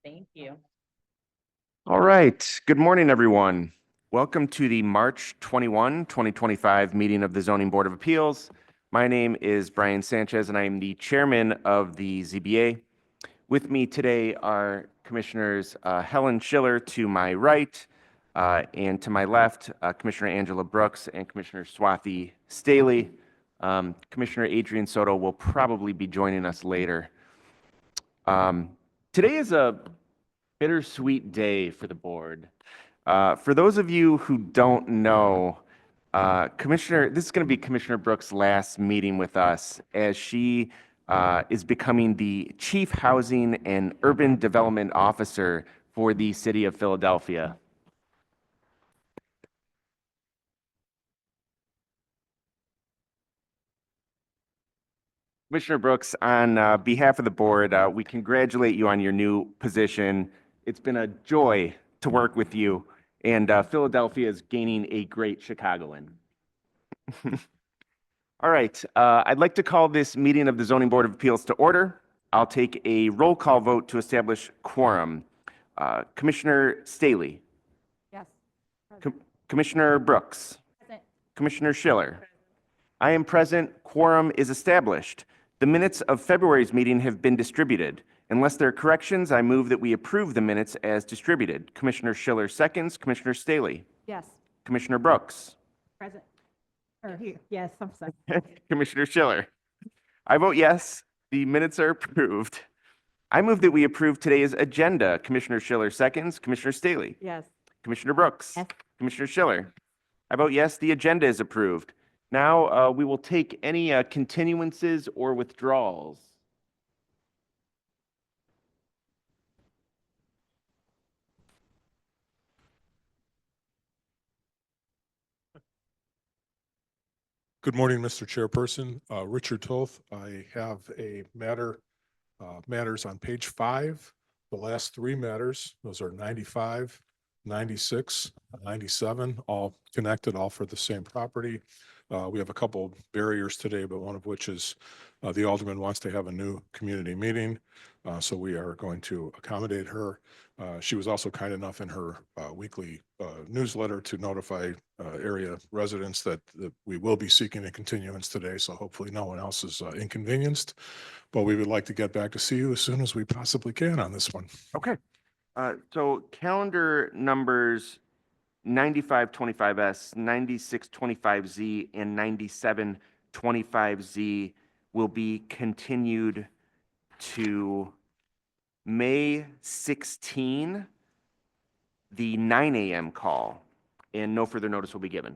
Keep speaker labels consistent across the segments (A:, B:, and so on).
A: Thank you.
B: All right. Good morning, everyone. Welcome to the March 21, 2025 meeting of the Zoning Board of Appeals. My name is Brian Sanchez, and I am the chairman of the ZBA. With me today are Commissioners Helen Schiller to my right, and to my left, Commissioner Angela Brooks and Commissioner Swathi Staley. Commissioner Adrian Soto will probably be joining us later. Today is a bittersweet day for the board. For those of you who don't know, this is going to be Commissioner Brooks' last meeting with us as she is becoming the Chief Housing and Urban Development Officer for the City of Philadelphia. Commissioner Brooks, on behalf of the board, we congratulate you on your new position. It's been a joy to work with you, and Philadelphia is gaining a great Chicagoan. All right, I'd like to call this meeting of the Zoning Board of Appeals to order. I'll take a roll call vote to establish quorum. Commissioner Staley.
A: Yes.
B: Commissioner Brooks.
A: Present.
B: Commissioner Schiller. I am present. Quorum is established. The minutes of February's meeting have been distributed. Unless there are corrections, I move that we approve the minutes as distributed. Commissioner Schiller seconds. Commissioner Staley.
A: Yes.
B: Commissioner Brooks.
A: Present. Or here. Yes, I'm sorry.
B: Commissioner Schiller. I vote yes. The minutes are approved. I move that we approve today's agenda. Commissioner Schiller seconds. Commissioner Staley.
A: Yes.
B: Commissioner Brooks.
A: Yes.
B: Commissioner Schiller. I vote yes. The agenda is approved. Now we will take any continuances or withdrawals.
C: Good morning, Mr. Chairperson. Richard Toth. I have a matters on page 5. The last 3 matters, those are 95, 96, 97, all connected, all for the same property. We have a couple barriers today, but one of which is the alderman wants to have a new community meeting. So we are going to accommodate her. She was also kind enough in her weekly newsletter to notify area residents that we will be seeking a continuance today. So hopefully no one else is inconvenienced, but we would like to get back to see you as soon as we possibly can on this one.
B: Okay. So calendar numbers 9525S, 9625Z, and 9725Z will be continued to May 16, the 9 a.m. call, and no further notice will be given.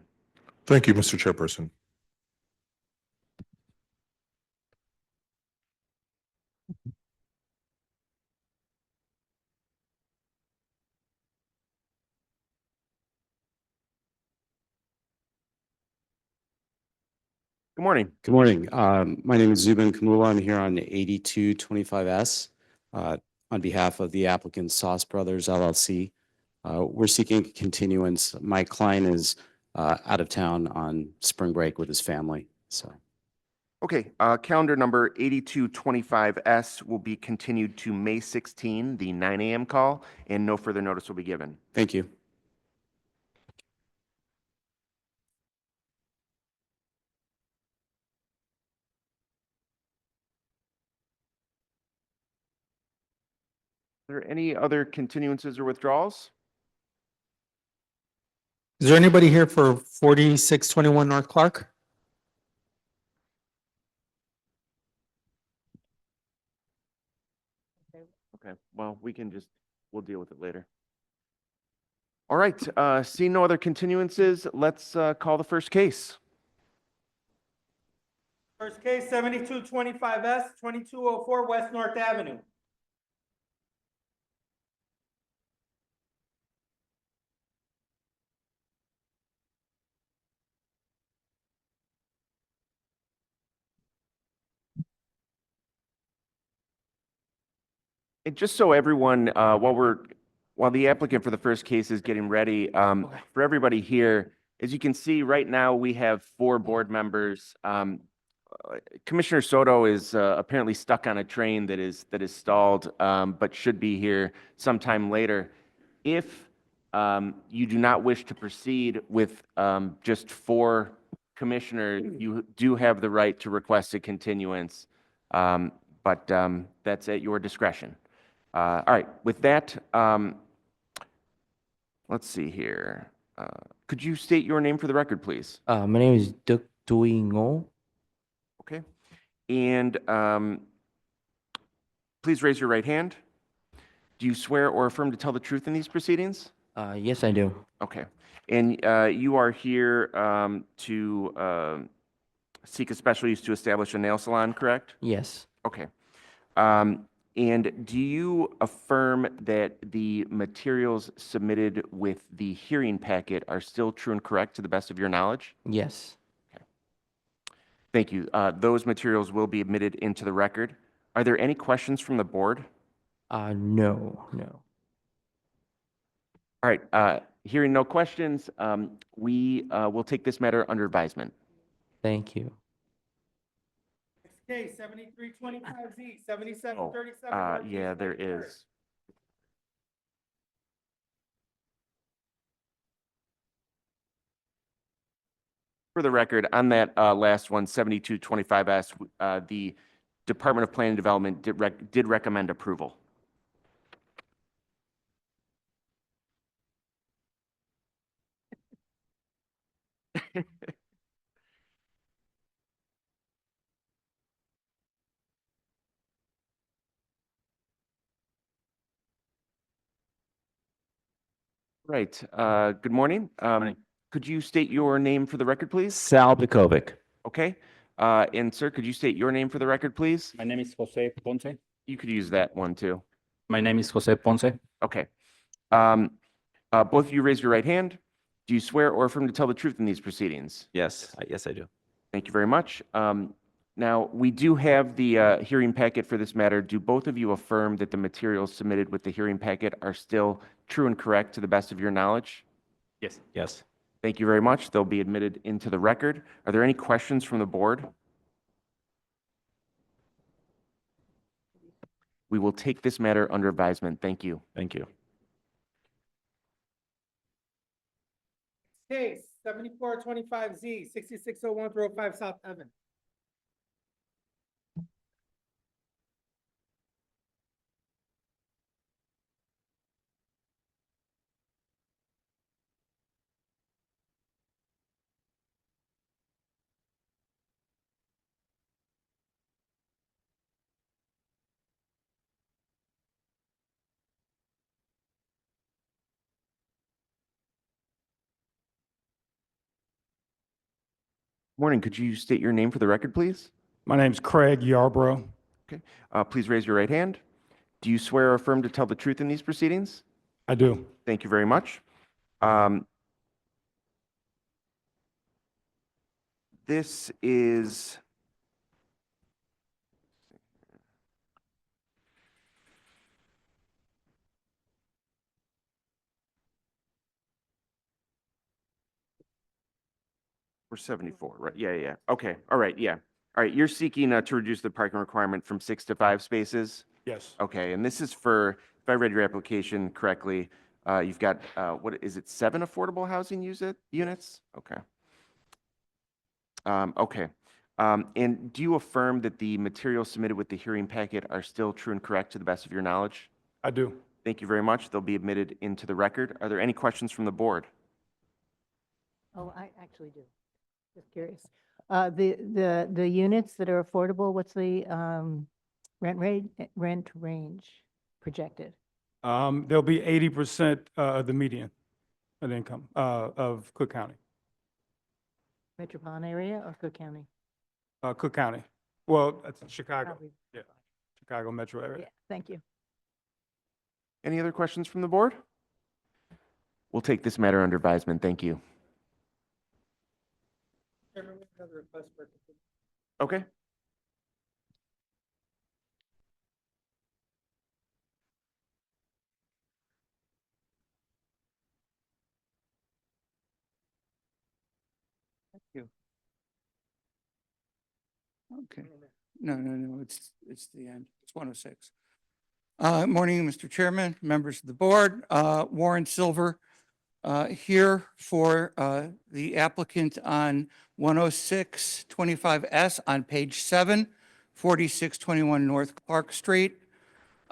C: Thank you, Mr. Chairperson.
B: Good morning.
D: Good morning. My name is Zubin Kamula. I'm here on 8225S on behalf of the applicant Sauce Brothers LLC. We're seeking a continuance. My client is out of town on spring break with his family. So,
B: Okay, calendar number 8225S will be continued to May 16, the 9 a.m. call, and no further notice will be given.
D: thank you.
B: Are there any other continuances or withdrawals?
E: Is there anybody here for 4621 North Clark?
B: Okay, well, we'll deal with it later. All right, seeing no other continuances, let's call the first case.
F: First case, 7225S, 2204 West North Avenue.
B: And just so everyone, while the applicant for the first case is getting ready, for everybody here, as you can see right now, we have 4 board members. Commissioner Soto is apparently stuck on a train that is stalled, but should be here sometime later. If you do not wish to proceed with just 4 commissioners, you do have the right to request a continuance, but that's at your discretion. All right, with that, let's see here. Could you state your name for the record, please?
G: My name is Duc Dui Ngo.
B: Okay. And please raise your right hand. Do you swear or affirm to tell the truth in these proceedings?
G: Yes, I do.
B: Okay. And you are here to seek a special use to establish a nail salon, correct?
G: Yes.
B: Okay. And do you affirm that the materials submitted with the hearing packet are still true and correct to the best of your knowledge?
G: Yes.
B: Thank you. Those materials will be admitted into the record. Are there any questions from the board?
G: No.
B: All right. Hearing no questions, we will take this matter under advisement.
G: Thank you.
F: Next case, 7325Z, 7737.
B: Yeah, there is. For the record, on that last one, 7225S, the Department of Planning and Development did recommend approval. Right. Good morning. Could you state your name for the record, please?
H: Sal Bikovic.
B: Okay. And sir, could you state your name for the record, please?
H: My name is Jose Ponce.
B: You could use that one too.
H: My name is Jose Ponce.
B: Okay. Both of you raise your right hand. Do you swear or affirm to tell the truth in these proceedings?
H: Yes, yes, I do.
B: Thank you very much. Now, we do have the hearing packet for this matter. Do both of you affirm that the materials submitted with the hearing packet are still true and correct to the best of your knowledge?
H: Yes. Yes.
B: Thank you very much. They'll be admitted into the record. Are there any questions from the board? We will take this matter under advisement. Thank you.
H: Thank you.
F: Case, 7425Z, 6601 305 South Evan.
B: Morning. Could you state your name for the record, please?
I: My name's Craig Yarborough.
B: Please raise your right hand. Do you swear or affirm to tell the truth in these proceedings?
I: I do.
B: Thank you very much. This is we're 74, right? Yeah. Okay. All right. Yeah. All right. You're seeking to reduce the parking requirement from 6 to 5 spaces.
I: Yes.
B: Okay. And this is for, if I read your application correctly, you've got, what is it, 7 affordable housing units? Okay. Okay. And do you affirm that the materials submitted with the hearing packet are still true and correct to the best of your knowledge?
I: I do.
B: Thank you very much. They'll be admitted into the record. Are there any questions from the board?
A: Oh, I actually do. Just curious. The units that are affordable, what's the rent range projected?
I: There'll be 80% of the median of income of Cook County.
A: Metropolitan area or Cook County?
I: Cook County. Well, that's Chicago.
A: Probably.
I: Yeah. Chicago metro
A: Yeah,
I: area.
A: thank you.
B: Any other questions from the board? We'll take this matter under advisement. Thank you.
F: Chairman, we have another request for.
B: Okay. Thank you.
J: Okay. No, it's the end. It's 106. Morning, Mr. Chairman, members of the board, Warren Silver, here for, the applicant on 10625S on page 7, 4621 North Clark Street.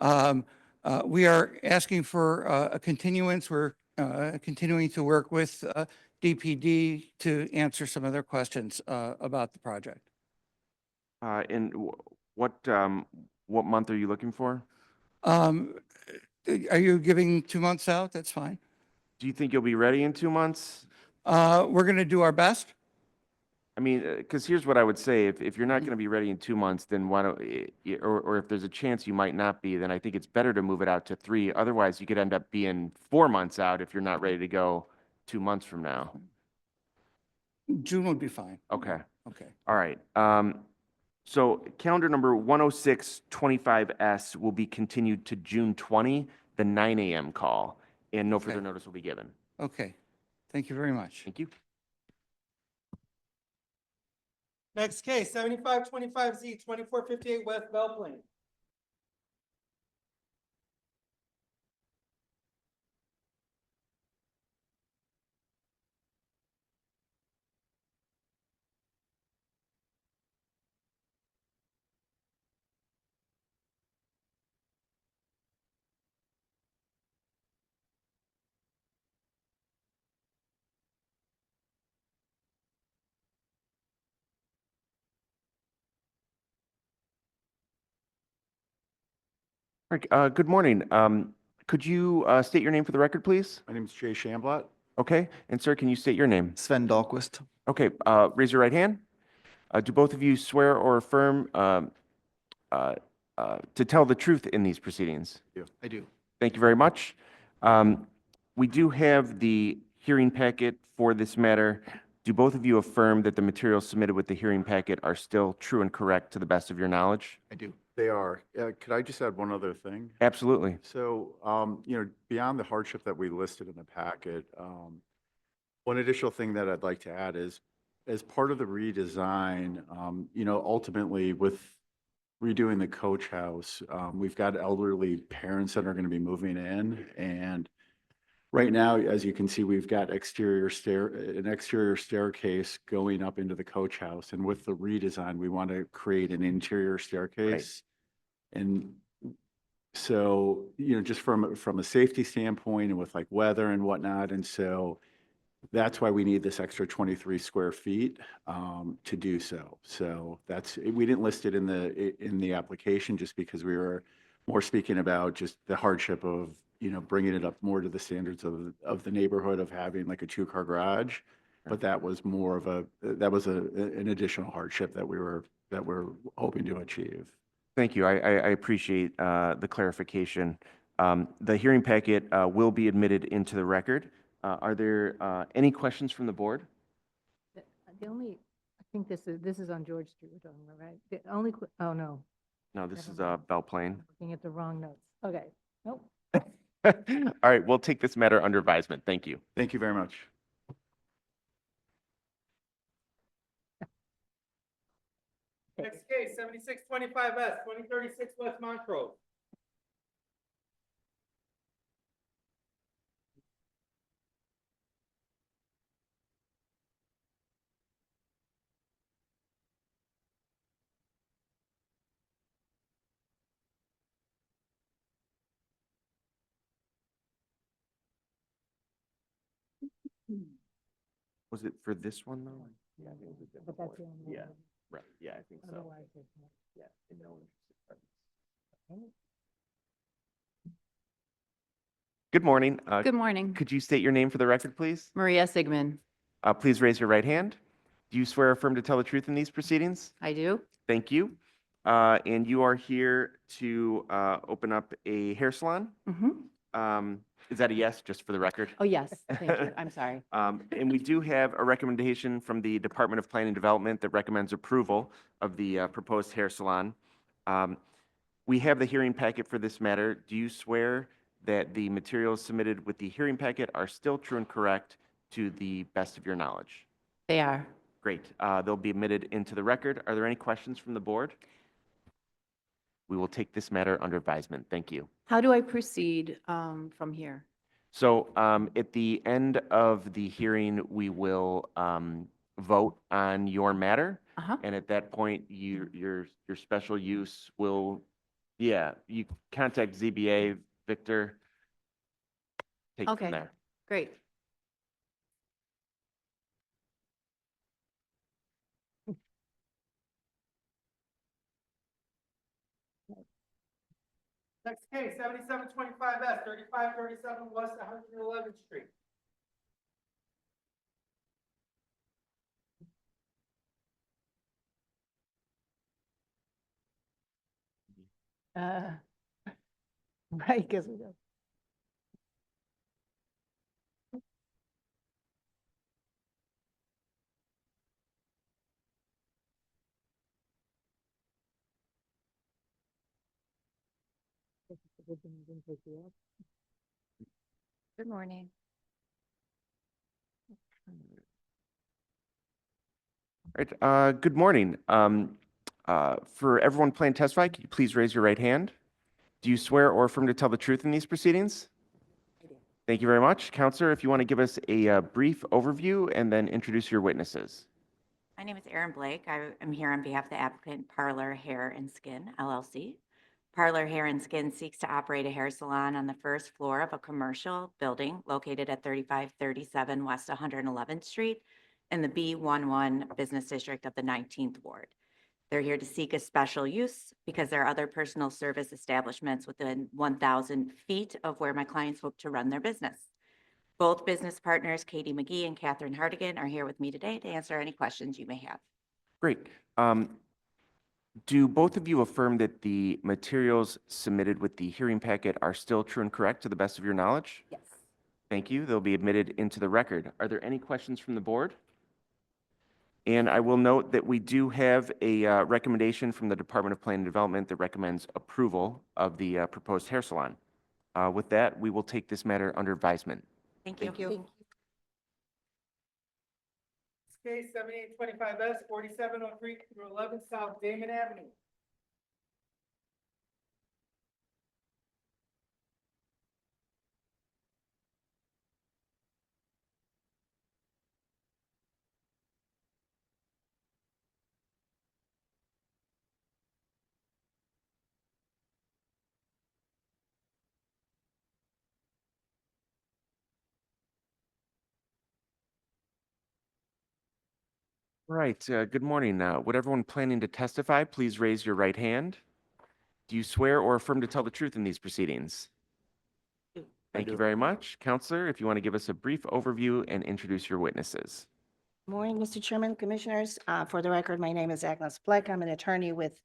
J: We are asking for a continuance. We're continuing to work with DPD to answer some of their questions about the project.
B: And what month are you looking for?
J: Are you giving 2 months out? That's fine.
B: Do you think you'll be ready in 2 months?
J: We're going to do our best.
B: I mean, because here's what I would say, if you're not going to be ready in 2 months, then why don't, or if there's a chance you might not be, then I think it's better to move it out to 3. Otherwise, you could end up being 4 months out if you're not ready to go 2 months from now.
J: June would be fine.
B: Okay,
J: Okay.
B: all right. So calendar number 10625S will be continued to June 20, the 9 a.m. call, and no further
J: Okay.
B: notice will be given.
J: Okay. Thank you very much.
B: Thank you.
F: Next case, 7525Z, 2458 West Belle Plaine.
B: All right, good morning. Could you state your name for the record, please?
K: My name is Jay Shamblat.
B: Okay, and sir, can you state your name?
K: Sven Dahlquist.
B: Okay, raise your right hand. Do both of you swear or affirm to tell the truth in these proceedings?
K: I do.
B: Thank you very much. We do have the hearing packet for this matter. Do both of you affirm that the materials submitted with the hearing packet are still true and correct to the best of your knowledge?
K: I do. They are. Could I just add one other thing?
B: Absolutely.
K: So, beyond the hardship that we listed in the packet, one additional thing that I'd like to add is, as part of the redesign, ultimately with redoing the coach house, we've got elderly parents that are going to be moving in. And right now, as you can see, we've got an exterior staircase going up into the coach house. And with the redesign, we want to create an interior staircase. And so, just from a safety standpoint and with like weather and whatnot. And so that's why we need this extra 23 square feet to do so. So we didn't list it in the application just because we were more speaking about just the hardship of, bringing it up more to the standards of the neighborhood of having like a 2-car garage. But that was more of an additional hardship that we're hoping to achieve.
B: Thank you. I appreciate the clarification. The hearing packet will be admitted into the record. Are there any questions from the board?
A: The only, I think this is on George Street we're talking about, right? The only, oh, no,
B: No, this is
A: Never mind.
B: Belle Plaine.
A: looking at the wrong notes. Okay, nope.
B: All right, we'll take this matter under advisement. Thank you.
K: Thank you very much.
F: Next case, 7625S, 2036 West Montrose.
B: Was it for this one, though? Yeah, I think it was a
A: But
B: different
A: that's
B: one.
A: the only
B: Yeah,
A: one.
B: right, yeah, I think so.
A: Otherwise, it's not.
B: Yeah, and no interested parties.
A: Okay.
B: Good morning.
L: Good morning.
B: Could you state your name for the record, please?
L: Maria Sigmund.
B: Please raise your right hand. Do you swear or affirm to tell the truth in these proceedings?
L: I do.
B: Thank you. And you are here to open up a hair salon? Is that a yes, just for the record?
L: Oh, yes, thank you. I'm sorry.
B: And we do have a recommendation from the Department of Planning and Development that recommends approval of the proposed hair salon. We have the hearing packet for this matter. Do you swear that the materials submitted with the hearing packet are still true and correct to the best of your knowledge?
L: They are.
B: Great. They'll be admitted into the record. Are there any questions from the board? We will take this matter under advisement. Thank you.
L: How do I proceed from here?
B: So at the end of the hearing, we will vote on your matter.
L: Uh-huh.
B: And at that point, your special use will, you contact ZBA, Victor. Take it
L: Okay.
B: from there.
L: Great.
F: Next case, 7725S, 3537 West 111th Street.
A: Uh, Right, guess we go.
L: Good morning.
B: All right, good morning. For everyone planning to testify, can you please raise your right hand? Do you swear or affirm to tell the truth in these proceedings?
L: I do.
B: Thank you very much. Counselor, if you want to give us a brief overview and then introduce your witnesses.
M: My name is Erin Blake. I am here on behalf of the applicant Parlor Hair and Skin LLC. Parlor Hair and Skin seeks to operate a hair salon on the first floor of a commercial building located at 3537 West 111th Street in the B11 Business District of the 19th Ward. They're here to seek a special use because there are other personal service establishments within 1,000 feet of where my clients hope to run their business. Both business partners, Katie McGee and Catherine Hardigan, are here with me today to answer any questions you may have.
B: Great. Do both of you affirm that the materials submitted with the hearing packet are still true and correct to the best of your knowledge?
M: Yes.
B: Thank you. They'll be admitted into the record. Are there any questions from the board? And I will note that we do have a recommendation from the Department of Planning and Development that recommends approval of the proposed hair salon. With that, we will take this matter under advisement.
M: Thank you.
A: Thank you.
F: Case 7825S, 4703 through 11 South Damon Avenue.
B: Right. Good morning. Would everyone planning to testify please raise your right hand? Do you swear or affirm to tell the truth in these proceedings? Thank you very much. Counselor, if you want to give us a brief overview and introduce your witnesses.
N: Morning, Mr. Chairman, Commissioners. For the record, my name is Agnes Black. I'm an attorney with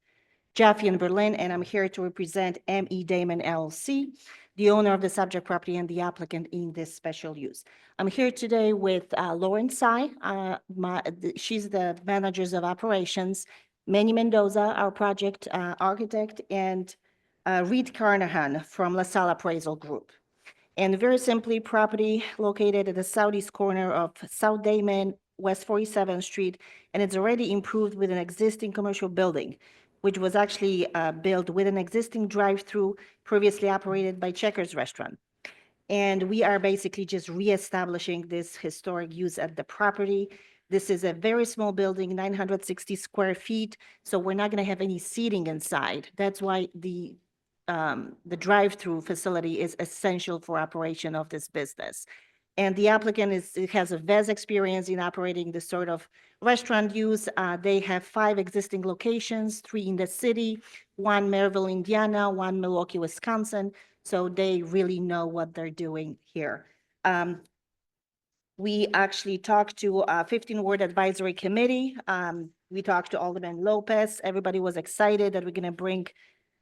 N: Jaffe in Berlin, and I'm here to represent M.E. Damon LLC, the owner of the subject property and the applicant in this special use. I'm here today with Lauren Tsai. She's the managers of operations, Manny Mendoza, our project architect, and Reed Carnahan from LaSalle Appraisal Group. And very simply, property located at the southeast corner of South Damon, West 47th Street, and it's already improved with an existing commercial building, which was actually built with an existing drive-through previously operated by Checkers Restaurant. And we are basically just reestablishing this historic use at the property. This is a very small building, 960 square feet, so we're not going to have any seating inside. That's why the drive-through facility is essential for operation of this business. And the applicant has a vast experience in operating this sort of restaurant use. They have 5 existing locations, 3 in the city, 1 Maryville, Indiana, 1 Milwaukee, Wisconsin. So they really know what they're doing here. We actually talked to a 15-ward advisory committee. We talked to Alderman Lopez. Everybody was excited that we're going to bring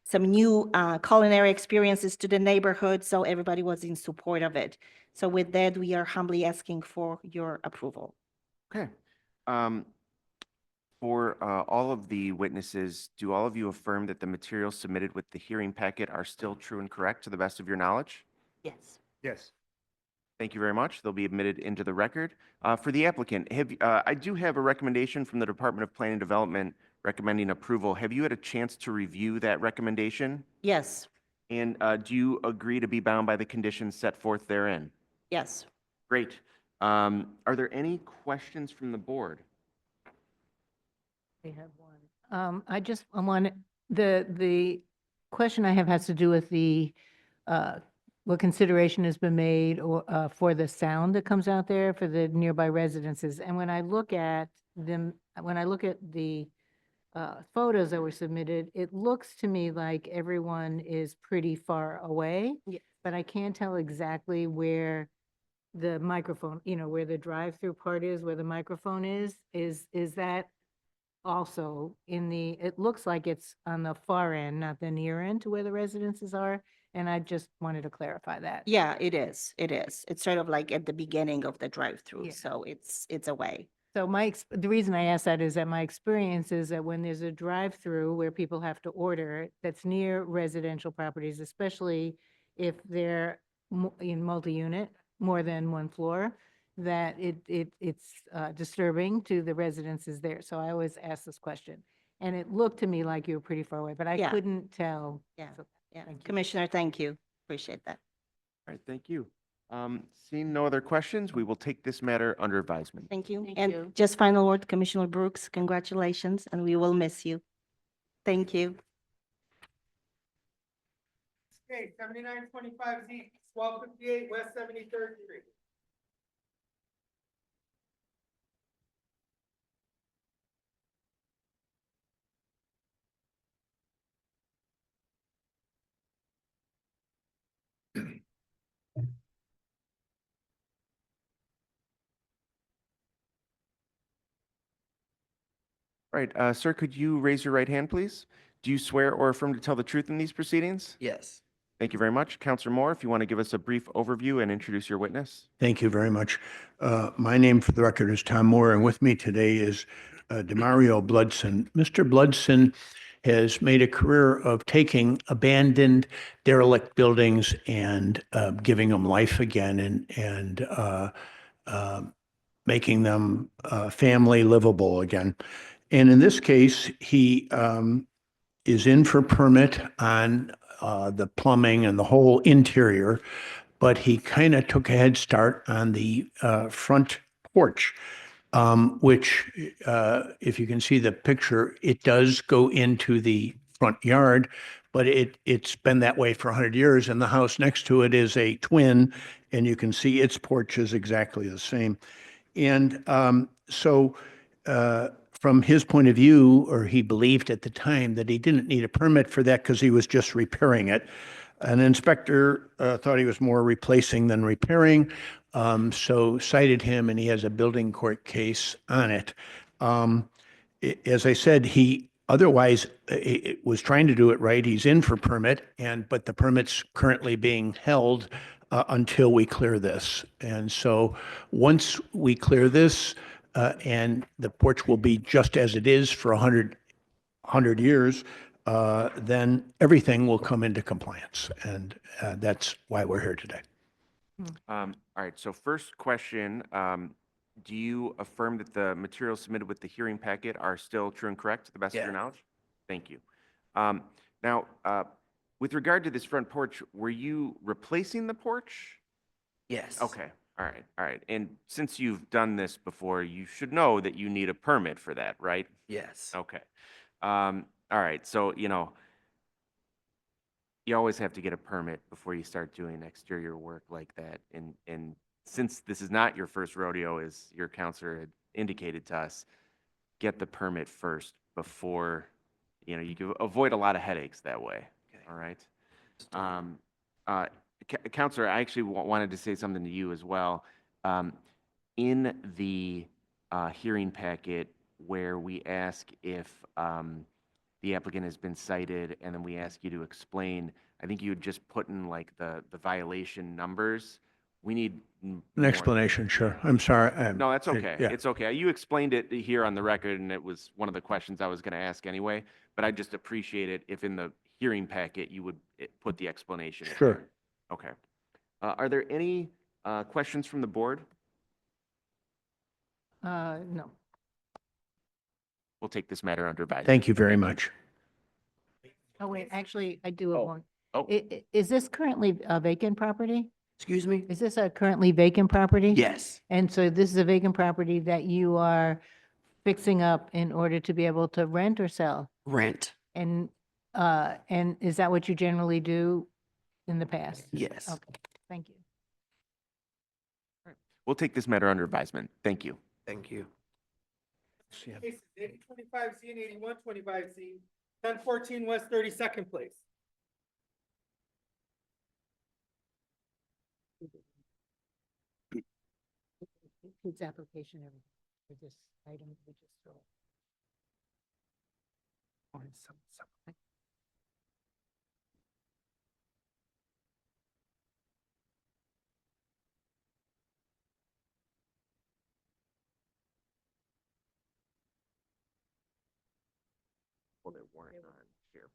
N: some new culinary experiences to the neighborhood, so everybody was in support of it. So with that, we are humbly asking for your approval.
B: Okay. For all of the witnesses, do all of you affirm that the materials submitted with the hearing packet are still true and correct to the best of your knowledge?
L: Yes.
F: Yes.
B: Thank you very much. They'll be admitted into the record. For the applicant, I do have a recommendation from the Department of Planning and Development recommending approval. Have you had a chance to review that recommendation?
N: Yes,
B: And do you agree to be bound by the conditions set forth therein?
N: yes.
B: Great. Are there any questions from the board?
A: We have one. I want, the question I have has to do with what consideration has been made or, for the sound that comes out there for the nearby residences. And when I look at them, when I look at the photos that were submitted, it looks to me like everyone is pretty far away.
N: Yes.
A: But I can't tell exactly where the microphone, where the drive-through part is, where the microphone is that also it looks like it's on the far end, not the near end to where the residences are. And I just wanted to clarify that.
N: Yeah, it is. It is. It's sort of like at the beginning of the drive-through,
A: Yeah.
N: so it's away.
A: So the reason I ask that is that my experience is that when there's a drive-through where people have to order, that's near residential properties, especially if they're in multi-unit, more than one floor, that it's disturbing to the residences there. So I always ask this question. And it looked to me like you were pretty far away, but I
N: Yeah.
A: couldn't tell.
N: Yeah,
A: So,
N: yeah.
A: thank you.
N: Commissioner, thank you. Appreciate that.
B: All right, thank you. Seeing no other questions, we will take this matter under advisement.
N: Thank you.
L: Thank
N: And
L: you.
N: just final word, Commissioner Brooks, congratulations, and we will miss you. Thank you.
F: Okay, 7925Z, 1258 West 73rd Street.
B: All right, sir, could you raise your right hand, please? Do you swear or affirm to tell the truth in these proceedings?
H: Yes.
B: Thank you very much. Counselor Moore, if you want to give us a brief overview and introduce your witness.
O: Thank you very much. My name for the record is Tom Moore, and with me today is Demario Bloodson. Mr. Bloodson has made a career of taking abandoned, derelict buildings and giving them life again and making them family livable again. And in this case, he is in for permit on the plumbing and the whole interior, but he kind of took a head start on the front porch, which, if you can see the picture, it does go into the front yard, but it's been that way for 100 years, and the house next to it is a twin, and you can see its porch is exactly the same. And so from his point of view, or he believed at the time that he didn't need a permit for that because he was just repairing it. An inspector thought he was more replacing than repairing, so cited him, and he has a building court case on it. As I said, he otherwise was trying to do it right. He's in for permit, but the permit's currently being held until we clear this. And so once we clear this, and the porch will be just as it is for 100 years, then everything will come into compliance. And that's why we're here today.
B: All right, so first question, do you affirm that the materials submitted with the hearing packet are still true and correct to the best of your knowledge? Thank you. Now, with regard to this front porch, were you replacing the porch?
H: Yes.
B: Okay, all right. And since you've done this before, you should know that you need a permit for that, right?
H: Yes.
B: Okay. All right, so, you always have to get a permit before you start doing exterior work like that. And since this is not your first rodeo, as your counselor had indicated to us, get the permit first before, you can avoid a lot of headaches that way.
H: Okay.
B: All right. Counselor, I actually wanted to say something to you as well. In the hearing packet where we ask if the applicant has been cited, and then we ask you to explain, I think you had just put in like the violation numbers. We need
O: An
B: more.
O: explanation, sure. I'm sorry.
B: No, that's okay.
O: Yeah.
B: It's okay. You explained it here on the record, and it was one of the questions I was going to ask anyway, but I just appreciate it if in the hearing packet you would put the explanation. in
O: Sure.
B: there. Okay. Are there any Questions from the board?
A: No.
B: We'll take this matter under advisement.
O: Thank you very much.
A: Oh, wait, actually, I do have
B: Oh,
A: one.
B: oh.
A: Is this currently a vacant property?
F: Excuse me?
A: Is this a currently vacant property?
F: Yes.
A: And so this is a vacant property that you are fixing up in order to be able to rent or sell?
F: Rent.
A: And is that what you generally do in the past?
F: Yes.
A: Okay, thank you.
B: We'll take this matter under advisement. Thank you.
F: Thank you. Cases 8025Z and 8125Z, 1014 West 32nd Place.
A: Includes application for this item we just saw.
B: Well, they weren't on SharePoint.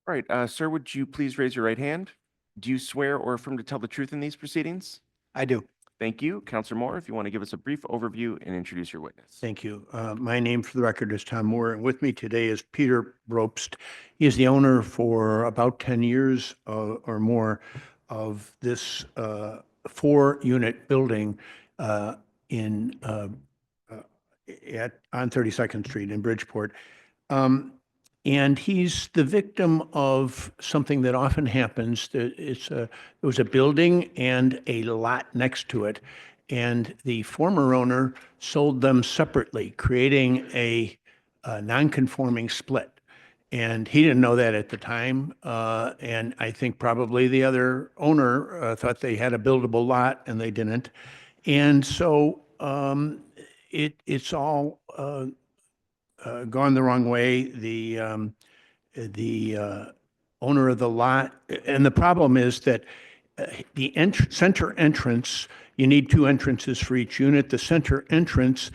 B: All right, sir, would you please raise your right hand? Do you swear or affirm to tell the truth in these proceedings?
F: I do.
B: Thank you. Counselor Moore, if you want to give us a brief overview and introduce your witness.
O: Thank you. My name for the record is Tom Moore, and with me today is Peter Ropst. He is the owner for about 10 years or more of this 4-unit building on 32nd Street in Bridgeport. And he's the victim of something that often happens. There was a building and a lot next to it, and the former owner sold them separately, creating a non-conforming split. And he didn't know that at the time, and I think probably the other owner thought they had a buildable lot, and they didn't. And so it's all gone the wrong way. The owner of the lot, and the problem is that the center entrance, you need 2 entrances for each unit. The center entrance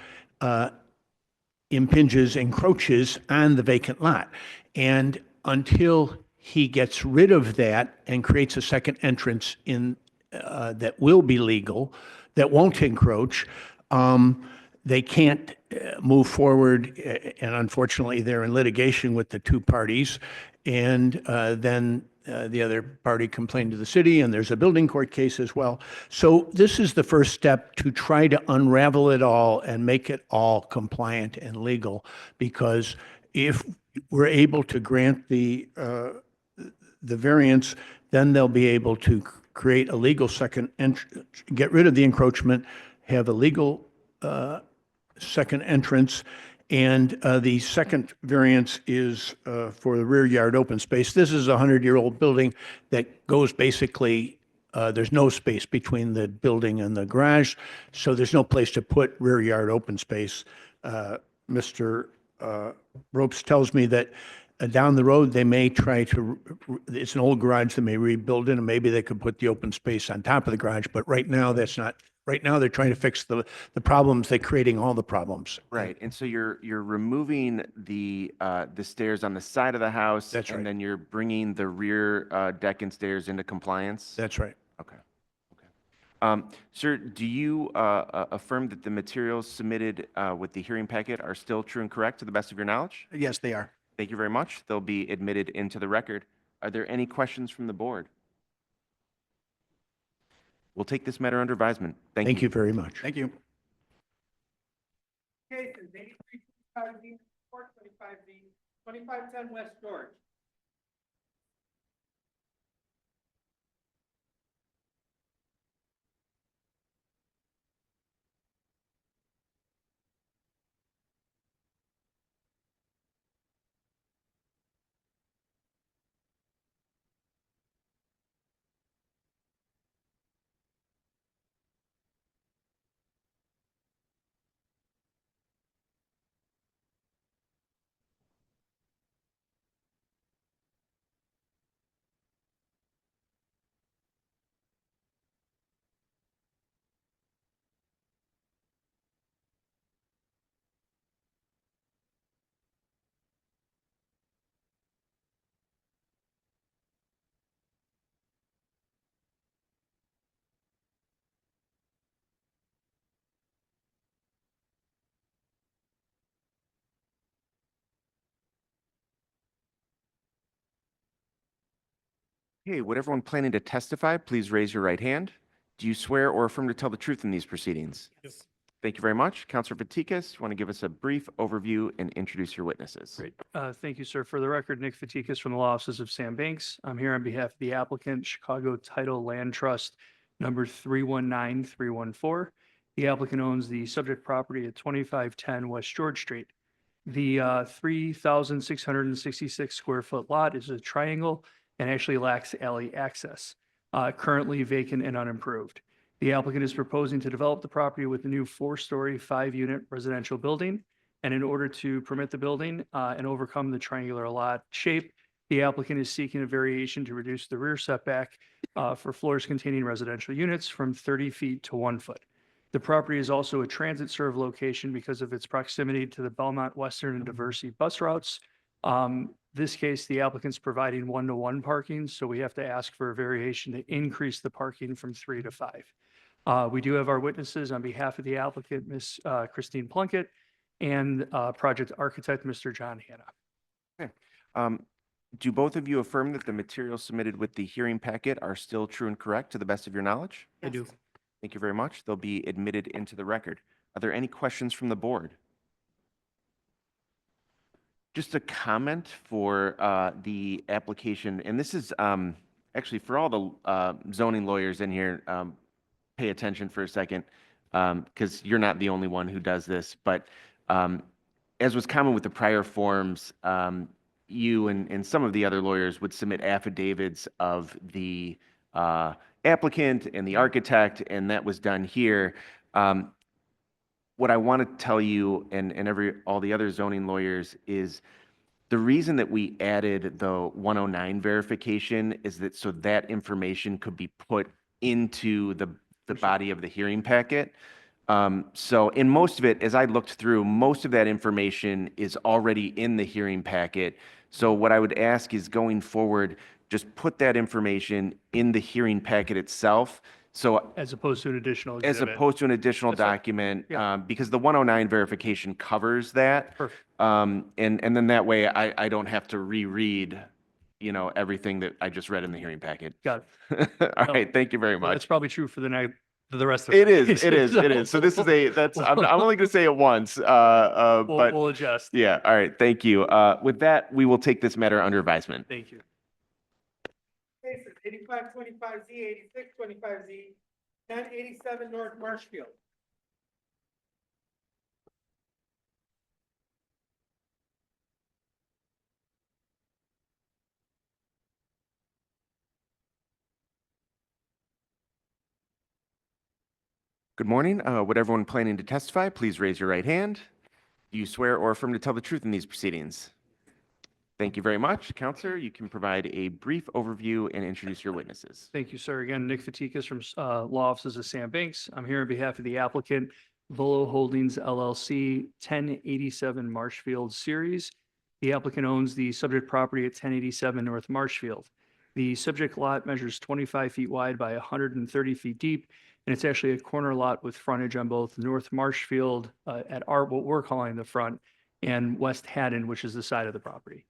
O: encroaches on the vacant lot. And until he gets rid of that and creates a second entrance in that will be legal, that won't encroach, they can't move forward. And unfortunately, they're in litigation with the 2 parties. And then the other party complained to the city, and there's a building court case as well. So this is the first step to try to unravel it all and make it all compliant and legal. Because if we're able to grant the variance, then they'll be able to create a legal second get rid of the encroachment, have a legal second entrance, and the second variance is for the rear yard open space. This is a 100-year-old building that goes basically, there's no space between the building and the garage, so there's no place to put rear yard open space. Mr. Ropes tells me that down the road, they may try to, it's an old garage, they may rebuild it, and maybe they could put the open space on top of the garage, but right now, that's not, right now, they're trying to fix the problems, they're creating all the problems.
B: Right, and so you're removing the stairs on the side of the house.
O: That's right.
B: And then you're bringing the rear deck and stairs into compliance?
O: That's right.
B: Okay. Sir, do you affirm that the materials submitted with the hearing packet are still true and correct to the best of your knowledge?
F: Yes, they are.
B: Thank you very much. They'll be admitted into the record. Are there any questions from the board? We'll take this matter under advisement.
O: Thank you very much.
F: Thank you. Cases 8325Z, 425Z, 2510 West George.
B: Okay, would everyone planning to testify, please raise your right hand? Do you swear or affirm to tell the truth in these proceedings?
I: Yes.
B: Thank you very much. Counselor Fatikas, you want to give us a brief overview and introduce your witnesses?
I: Great. Thank you, sir. For the record, Nick Fatikas from the Law Offices of Sam Banks. I'm here on behalf of the applicant, Chicago Title Land Trust, number 319314. The applicant owns the subject property at 2510 West George Street. The 3,666 square foot lot is a triangle and actually lacks alley access, currently vacant and unimproved. The applicant is proposing to develop the property with a new 4-story, 5-unit residential building. And in order to permit the building and overcome the triangular lot shape, the applicant is seeking a variation to reduce the rear setback for floors containing residential units from 30 feet to 1 foot. The property is also a transit served location because of its proximity to the Belmont Western and Diversey bus routes. This case, the applicant's providing 1-to-1 parking, so we have to ask for a variation to increase the parking from 3 to 5. We do have our witnesses on behalf of the applicant, Ms. Christine Plunkett, and project architect, Mr. John Hanna.
B: Okay. Do both of you affirm that the materials submitted with the hearing packet are still true and correct to the best of your knowledge?
I: I do.
B: Thank you very much. They'll be admitted into the record. Are there any questions from the board? Just a comment for the application, and this is actually for all the zoning lawyers in here, pay attention for a second, because you're not the only one who does this, but as was common with the prior forms, you and some of the other lawyers would submit affidavits of the applicant and the architect, and that was done here. What I want to tell you and all the other zoning lawyers is the reason that we added the 109 verification is that so that information could be put into the body of the hearing packet. So in most of it, as I looked through, most of that information is already in the hearing packet. So what I would ask is going forward, just put that information in the hearing packet itself. So
I: As opposed to an additional
B: as
I: exhibit.
B: opposed to an additional
I: That's fine.
B: document,
I: Yeah.
B: because the 109 verification covers that.
I: Perfect.
B: And then that way I don't have to reread, everything that I just read in the hearing packet.
I: Got
B: All
I: No.
B: right, thank you very
I: Well, That's
B: much.
I: probably true for the rest of
B: It
I: the
B: is, it
I: cases,
B: is, it is. So this is I'm only going to say it once, but
I: We'll adjust.
B: yeah, all right, thank you. With that, we will take this matter under advisement.
I: Thank you.
F: Cases 8525Z, 8625Z, 1087 North Marshfield.
B: Good morning. Would everyone planning to testify, please raise your right hand? Do you swear or affirm to tell the truth in these proceedings? Thank you very much. Counselor, you can provide a brief overview and introduce your witnesses.
I: Thank you, sir. Again, Nick Fatikas from Law Offices of Sam Banks. I'm here on behalf of the applicant, Volo Holdings LLC, 1087 Marshfield Series. The applicant owns the subject property at 1087 North Marshfield. The subject lot measures 25 feet wide by 130 feet deep, and it's actually a corner lot with frontage on both North Marshfield at what we're calling the front, and West Haddon, which is the side of the property.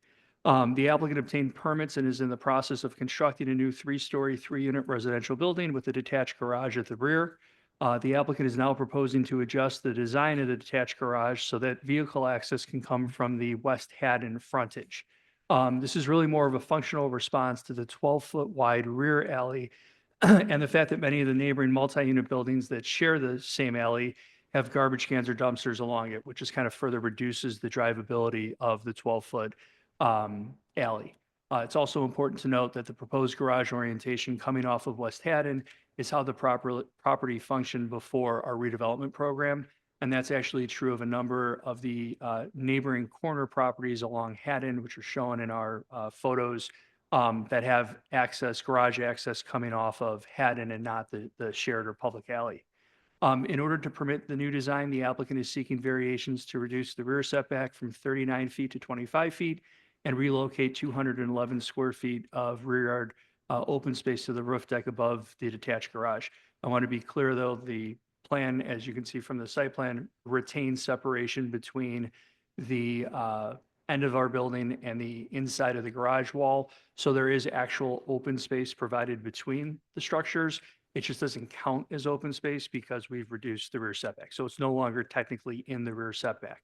I: The applicant obtained permits and is in the process of constructing a new 3-story, 3-unit residential building with a detached garage at the rear. The applicant is now proposing to adjust the design of the detached garage so that vehicle access can come from the West Haddon frontage. This is really more of a functional response to the 12-foot wide rear alley and the fact that many of the neighboring multi-unit buildings that share the same alley have garbage cans or dumpsters along it, which just kind of further reduces the drivability of the 12-foot alley. It's also important to note that the proposed garage orientation coming off of West Haddon is how the property functioned before our redevelopment program. And that's actually true of a number of the neighboring corner properties along Haddon, which are shown in our photos that have garage access coming off of Haddon and not the shared or public alley. In order to permit the new design, the applicant is seeking variations to reduce the rear setback from 39 feet to 25 feet and relocate 211 square feet of rear yard open space to the roof deck above the detached garage. I want to be clear, though, the plan, as you can see from the site plan, retains separation between the end of our building and the inside of the garage wall. So there is actual open space provided between the structures. It just doesn't count as open space because we've reduced the rear setback. So it's no longer technically in the rear setback.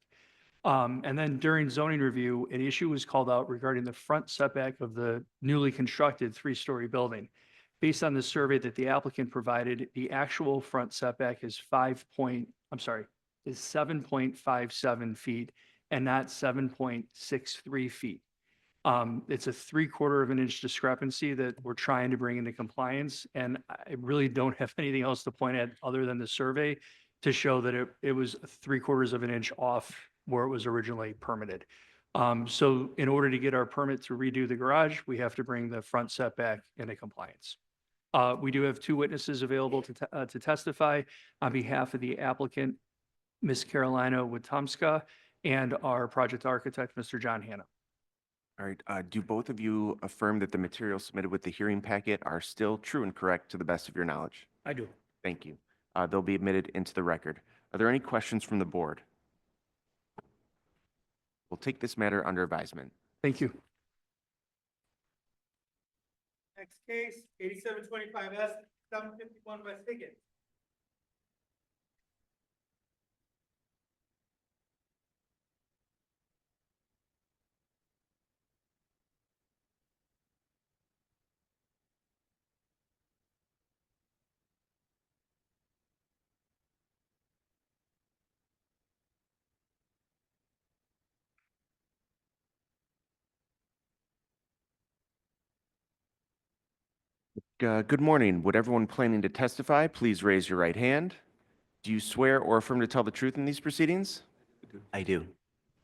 I: And then during zoning review, an issue was called out regarding the front setback of the newly constructed three-story building. Based on the survey that the applicant provided, the actual front setback is 7.57 feet and not 7.63 feet. It's a 3/4 of an inch discrepancy that we're trying to bring into compliance. And I really don't have anything else to point at other than the survey to show that it was 3/4 of an inch off where it was originally permitted. So in order to get our permit to redo the garage, we have to bring the front setback into compliance. We do have two witnesses available to testify on behalf of the applicant, Ms. Carolina Witomska, and our project architect, Mr. John Hanna.
B: All right, do both of you affirm that the materials submitted with the hearing packet are still true and correct to the best of your knowledge?
I: I do.
B: Thank you. They'll be admitted into the record. Are there any questions from the board? We'll take this matter under advisement.
I: Thank you.
F: Next case, 8725S, 751 West Higgins.
B: Good morning. Would everyone planning to testify please raise your right hand? Do you swear or affirm to tell the truth in these proceedings?
H: I do.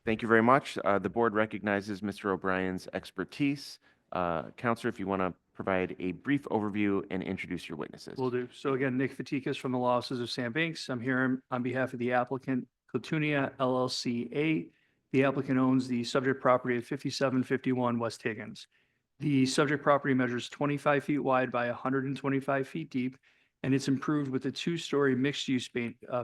B: Thank you very much. The board recognizes Mr. O'Brien's expertise. Counselor, if you want to provide a brief overview and introduce your witnesses.
I: Will do. So again, Nick Fatikas from the law offices of Sam Banks. I'm here on behalf of the applicant, Cotunia LLC. The applicant owns the subject property at 5751 West Higgins. The subject property measures 25 feet wide by 125 feet deep, and it's improved with a two-story mixed-use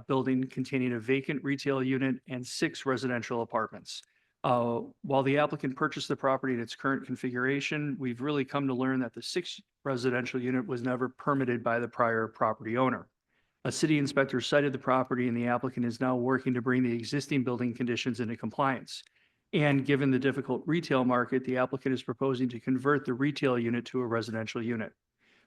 I: building containing a vacant retail unit and 6 residential apartments. While the applicant purchased the property in its current configuration, we've really come to learn that the 6th residential unit was never permitted by the prior property owner. A city inspector cited the property, and the applicant is now working to bring the existing building conditions into compliance. And given the difficult retail market, the applicant is proposing to convert the retail unit to a residential unit.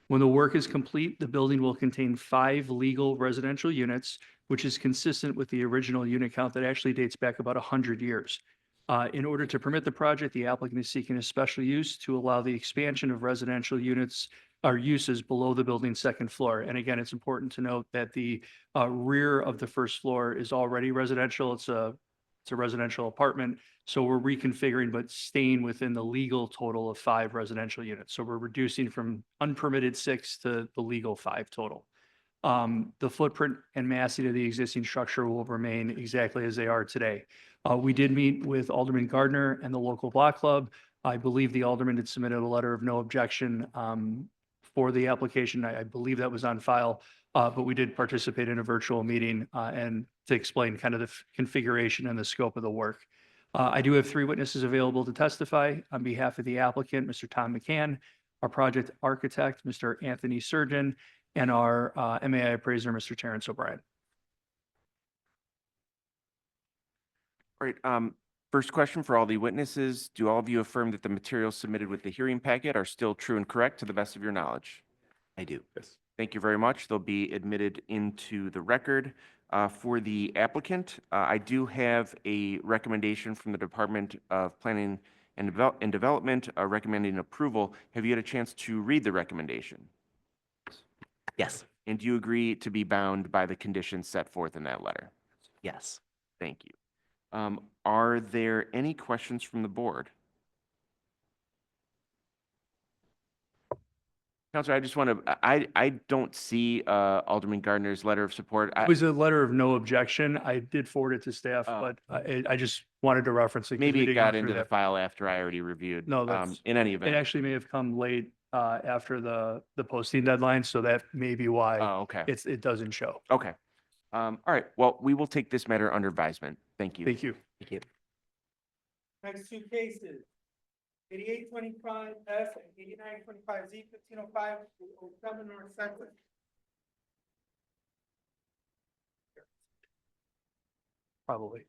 I: When the work is complete, the building will contain 5 legal residential units, which is consistent with the original unit count that actually dates back about 100 years. In order to permit the project, the applicant is seeking a special use to allow the expansion of residential units or uses below the building's 2nd floor. And again, it's important to note that the rear of the 1st floor is already residential. It's a residential apartment. So we're reconfiguring, but staying within the legal total of 5 residential units. So we're reducing from unpermitted 6 to the legal 5 total. The footprint and massing of the existing structure will remain exactly as they are today. We did meet with Alderman Gardner and the local block club. I believe the alderman had submitted a letter of no objection for the application. I believe that was on file, but we did participate in a virtual meeting and to explain kind of the configuration and the scope of the work. I do have 3 witnesses available to testify on behalf of the applicant, Mr. Tom McCann, our project architect, Mr. Anthony Surgeon, and our MAI appraiser, Mr. Terrence O'Brien.
B: All right, first question for all the witnesses. Do all of you affirm that the materials submitted with the hearing packet are still true and correct to the best of your knowledge?
H: I do. Yes.
B: Thank you very much. They'll be admitted into the record. For the applicant, I do have a recommendation from the Department of Planning and Development recommending approval. Have you had a chance to read the recommendation?
H: Yes.
B: And do you agree to be bound by the conditions set forth in that letter?
H: Yes.
B: Thank you. Are there any questions from the board? Counselor, I just want to, I don't see Alderman Gardner's letter of support.
I: It was a letter of no objection. I did forward it to staff, but I just wanted to reference it. 'cause
B: Maybe
I: we
B: it
I: did go
B: got
I: through
B: into the
I: that.
B: file after I already reviewed.
I: No, that's,
B: in any
I: it
B: event.
I: actually may have come late after the posting deadline, so that may be why
B: Oh, okay.
I: it doesn't show.
B: Okay. All right. Well, we will take this matter under advisement. Thank you.
I: Thank you.
H: Thank you.
F: Next two cases, 8825 S and 8925 Z, 1505 through 07 North Sedgwick.
I: Probably.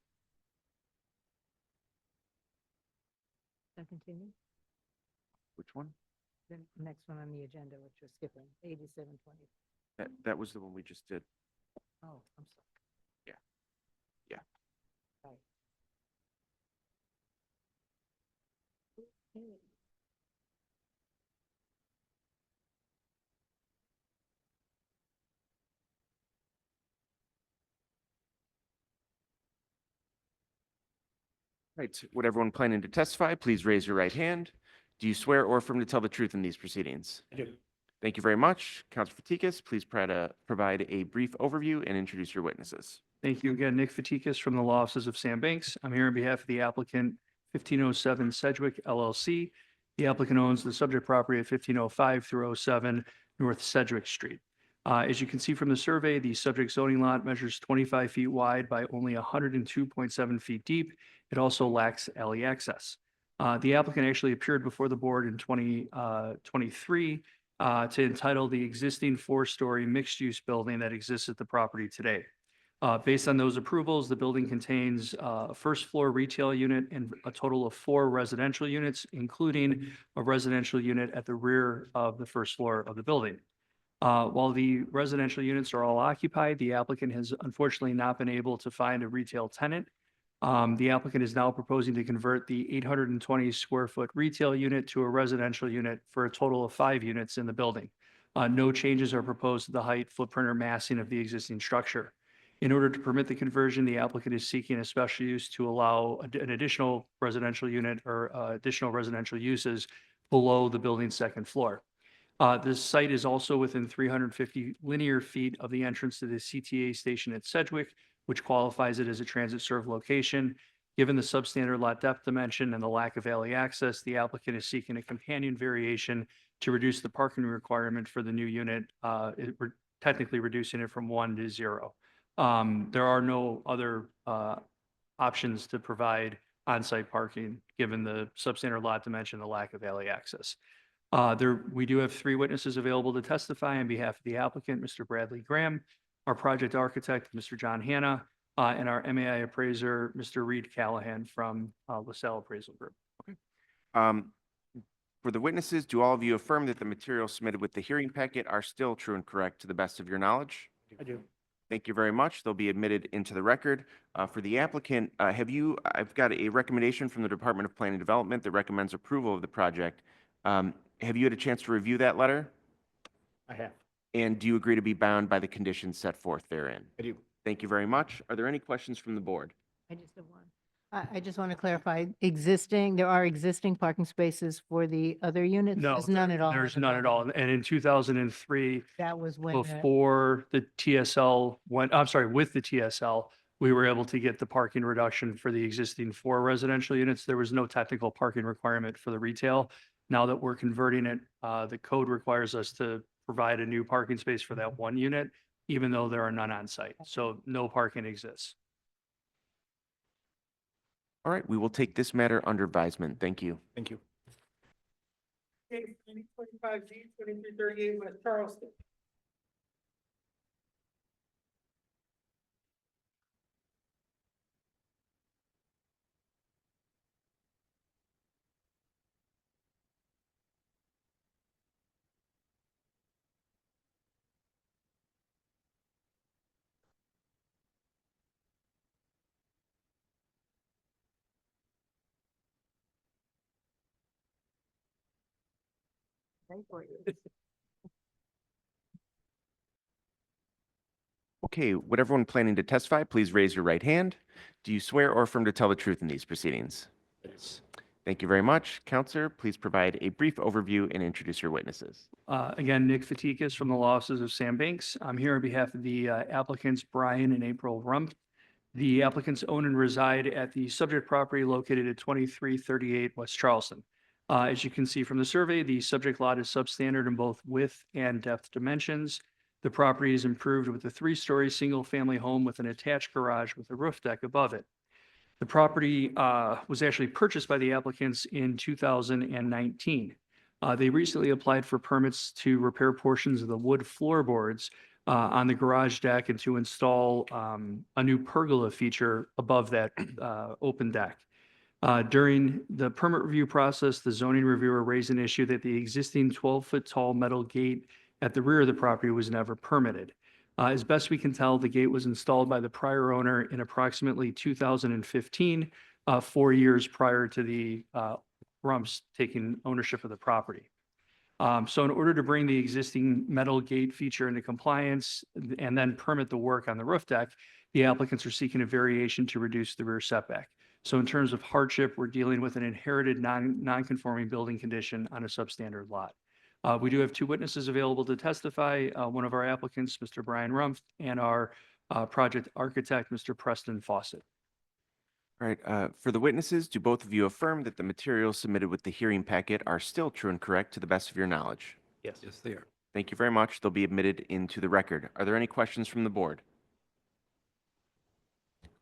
A: Continue.
B: Which one?
A: The next one on the agenda, which we're skipping, 8720.
B: That was the one we just did.
A: Oh, I'm sorry.
B: Yeah. Yeah.
A: Right. Okay.
B: Right, would everyone planning to testify, please raise your right hand. Do you swear or affirm to tell the truth in these proceedings?
O: I do.
B: Thank you very much. Councilor Fatikas, please provide a brief overview and introduce your witnesses.
I: Thank you again, Nick Fatikas from the Law Offices of Sam Banks. I'm here on behalf of the applicant 1507 Sedgwick LLC. The applicant owns the subject property at 1505 through 07 North Sedgwick Street. As you can see from the survey, the subject zoning lot measures 25 feet wide by only 102.7 feet deep. It also lacks alley access. The applicant actually appeared before the board in 2023 to entitle the existing four-story mixed-use building that exists at the property today. Based on those approvals, the building contains a first-floor retail unit and a total of 4 residential units, including a residential unit at the rear of the first floor of the building. While the residential units are all occupied, the applicant has unfortunately not been able to find a retail tenant. The applicant is now proposing to convert the 820 square foot retail unit to a residential unit for a total of 5 units in the building. No changes are proposed to the height, footprint, or massing of the existing structure. In order to permit the conversion, the applicant is seeking a special use to allow an additional residential unit or additional residential uses below the building's second floor. This site is also within 350 linear feet of the entrance to the CTA station at Sedgwick, which qualifies it as a transit-served location. Given the substandard lot depth dimension and the lack of alley access, the applicant is seeking a companion variation to reduce the parking requirement for the new unit, technically reducing it from 1 to 0. There are no other options to provide on-site parking, given the substandard lot dimension, the lack of alley access. We do have 3 witnesses available to testify on behalf of the applicant, Mr. Bradley Graham, our project architect, Mr. John Hanna, and our MAI appraiser, Mr. Reed Callahan from LaSalle Appraisal Group.
B: For the witnesses, do all of you affirm that the materials submitted with the hearing packet are still true and correct to the best of your knowledge?
O: I do.
B: Thank you very much. They'll be admitted into the record. For the applicant, I've got a recommendation from the Department of Planning and Development that recommends approval of the project. Have you had a chance to review that letter?
O: I have.
B: And do you agree to be bound by the conditions set forth therein?
O: I do.
B: Thank you very much. Are there any questions from the board?
A: I just have one. I just want to clarify, there are existing parking spaces for the other units?
I: No,
A: There's none at all?
I: There's none at all. And in 2003,
A: That was when.
I: before the TSL went, I'm sorry, with the TSL, we were able to get the parking reduction for the existing 4 residential units. There was no technical parking requirement for the retail. Now that we're converting it, the code requires us to provide a new parking space for that 1 unit, even though there are none on site. So no parking exists.
B: All right, we will take this matter under advisement. Thank you.
O: Thank you.
F: Case 2025 Z, 2338 West Charleston.
B: Okay, would everyone planning to testify, please raise your right hand. Do you swear or affirm to tell the truth in these proceedings?
O: Yes.
B: Thank you very much. Counselor, please provide a brief overview and introduce your witnesses.
I: Again, Nick Fatikas from the Law Offices of Sam Banks. I'm here on behalf of the applicants Brian and April Rump. The applicants own and reside at the subject property located at 2338 West Charleston. As you can see from the survey, the subject lot is substandard in both width and depth dimensions. The property is improved with a 3-story single-family home with an attached garage with a roof deck above it. The property was actually purchased by the applicants in 2019. They recently applied for permits to repair portions of the wood floorboards on the garage deck and to install a new pergola feature above that open deck. During the permit review process, the zoning reviewer raised an issue that the existing 12-foot tall metal gate at the rear of the property was never permitted. As best we can tell, the gate was installed by the prior owner in approximately 2015, 4 years prior to the Rumps taking ownership of the property. So in order to bring the existing metal gate feature into compliance and then permit the work on the roof deck, the applicants are seeking a variation to reduce the rear setback. So in terms of hardship, we're dealing with an inherited non-conforming building condition on a substandard lot. We do have 2 witnesses available to testify, one of our applicants, Mr. Brian Rumpf, and our project architect, Mr. Preston Fawcett.
B: All right, for the witnesses, do both of you affirm that the materials submitted with the hearing packet are still true and correct to the best of your knowledge?
I: Yes.
H: Yes, they are.
B: Thank you very much. They'll be admitted into the record. Are there any questions from the board?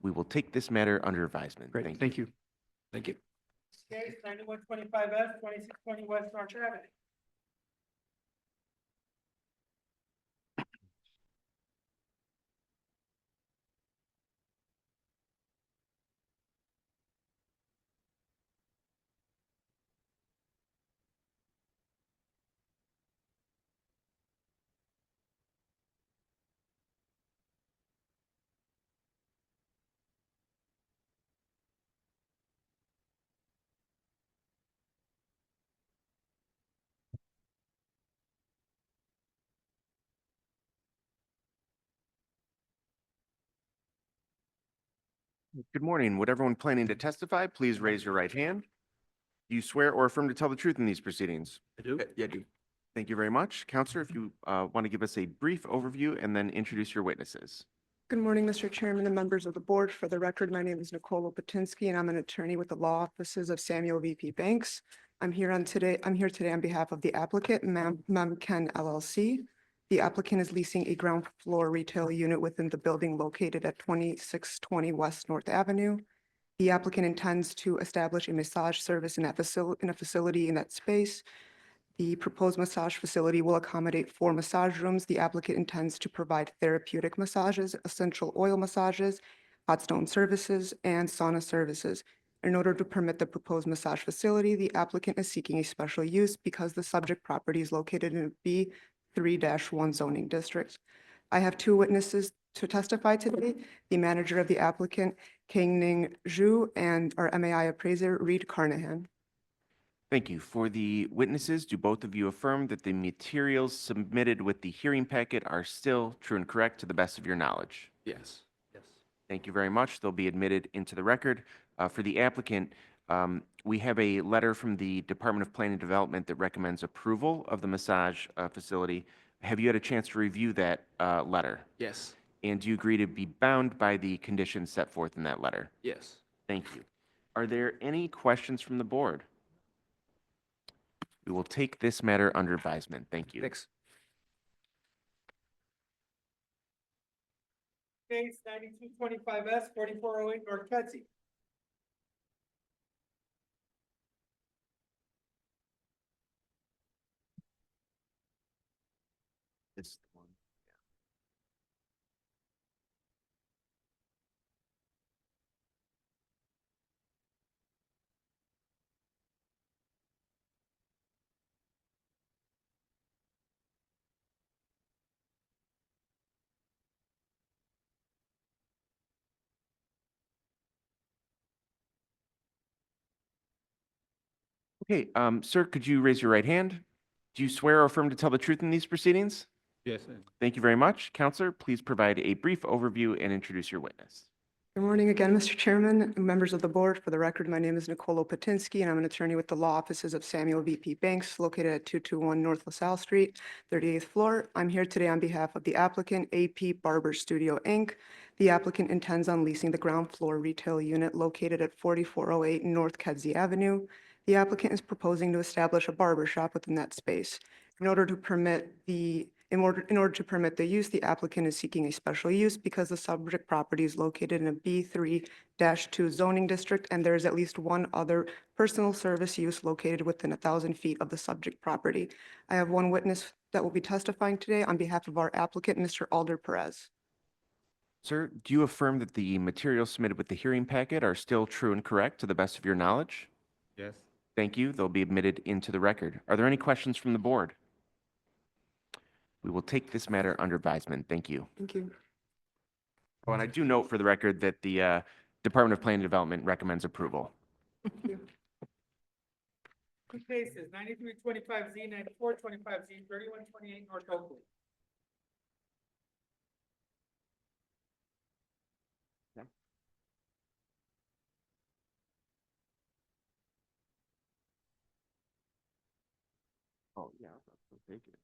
B: We will take this matter under advisement.
I: Great, thank you.
H: Thank you.
F: Case 9125S, 2620 West March Avenue.
B: Good morning. Would everyone planning to testify, please raise your right hand? Do you swear or affirm to tell the truth in these proceedings?
H: I do? Yeah, I do.
B: Thank you very much. Counselor, if you want to give us a brief overview and then introduce your witnesses.
P: Good morning, Mr. Chairman and members of the board. For the record, my name is Nicole Opatinsky, and I'm an attorney with the law offices of Samuel VP Banks. I'm here today on behalf of the applicant, Memken LLC. The applicant is leasing a ground floor retail unit within the building located at 2620 West North Avenue. The applicant intends to establish a massage service in a facility in that space. The proposed massage facility will accommodate 4 massage rooms. The applicant intends to provide therapeutic massages, essential oil massages, hot stone services, and sauna services. In order to permit the proposed massage facility, the applicant is seeking a special use because the subject property is located in a B3-1 zoning district. I have 2 witnesses to testify today, the manager of the applicant, Kang-Ning Zhu, and our MAI appraiser, Reed Carnahan.
B: Thank you. For the witnesses, do both of you affirm that the materials submitted with the hearing packet are still true and correct to the best of your knowledge?
H: Yes. Yes.
B: Thank you very much. They'll be admitted into the record. For the applicant, we have a letter from the Department of Planning and Development that recommends approval of the massage facility. Have you had a chance to review that letter?
H: Yes.
B: And do you agree to be bound by the conditions set forth in that letter?
H: Yes.
B: Thank you. Are there any questions from the board? We will take this matter under advisement. Thank you.
H: Thanks.
F: Case 9225S, 4408 North Kedzie.
B: This is the one. Okay, sir, could you raise your right hand? Do you swear or affirm to tell the truth in these proceedings?
K: Yes.
B: Thank you very much. Counselor, please provide a brief overview and introduce your witness.
P: Good morning again, Mr. Chairman and members of the board. For the record, my name is Nicole Opatinsky, and I'm an attorney with the law offices of Samuel VP Banks, located at 221 North LaSalle Street, 38th floor. I'm here today on behalf of the applicant, AP Barber Studio, Inc. The applicant intends on leasing the ground floor retail unit located at 4408 North Kedzie Avenue. The applicant is proposing to establish a barber shop within that space. In order to permit the In order to permit the use, the applicant is seeking a special use because the subject property is located in a B3-2 zoning district, and there is at least one other personal service use located within 1,000 feet of the subject property. I have one witness that will be testifying today on behalf of our applicant, Mr. Alder Perez.
B: Sir, do you affirm that the materials submitted with the hearing packet are still true and correct to the best of your knowledge?
H: Yes.
B: Thank you. They'll be admitted into the record. Are there any questions from the board? We will take this matter under advisement. Thank you.
P: Thank you.
B: Oh, and I do note for the record that the Department of Planning and Development recommends approval.
F: Two cases, 9325Z, 9425Z, 3128 North Oakland.
B: Oh, yeah. I'll take it.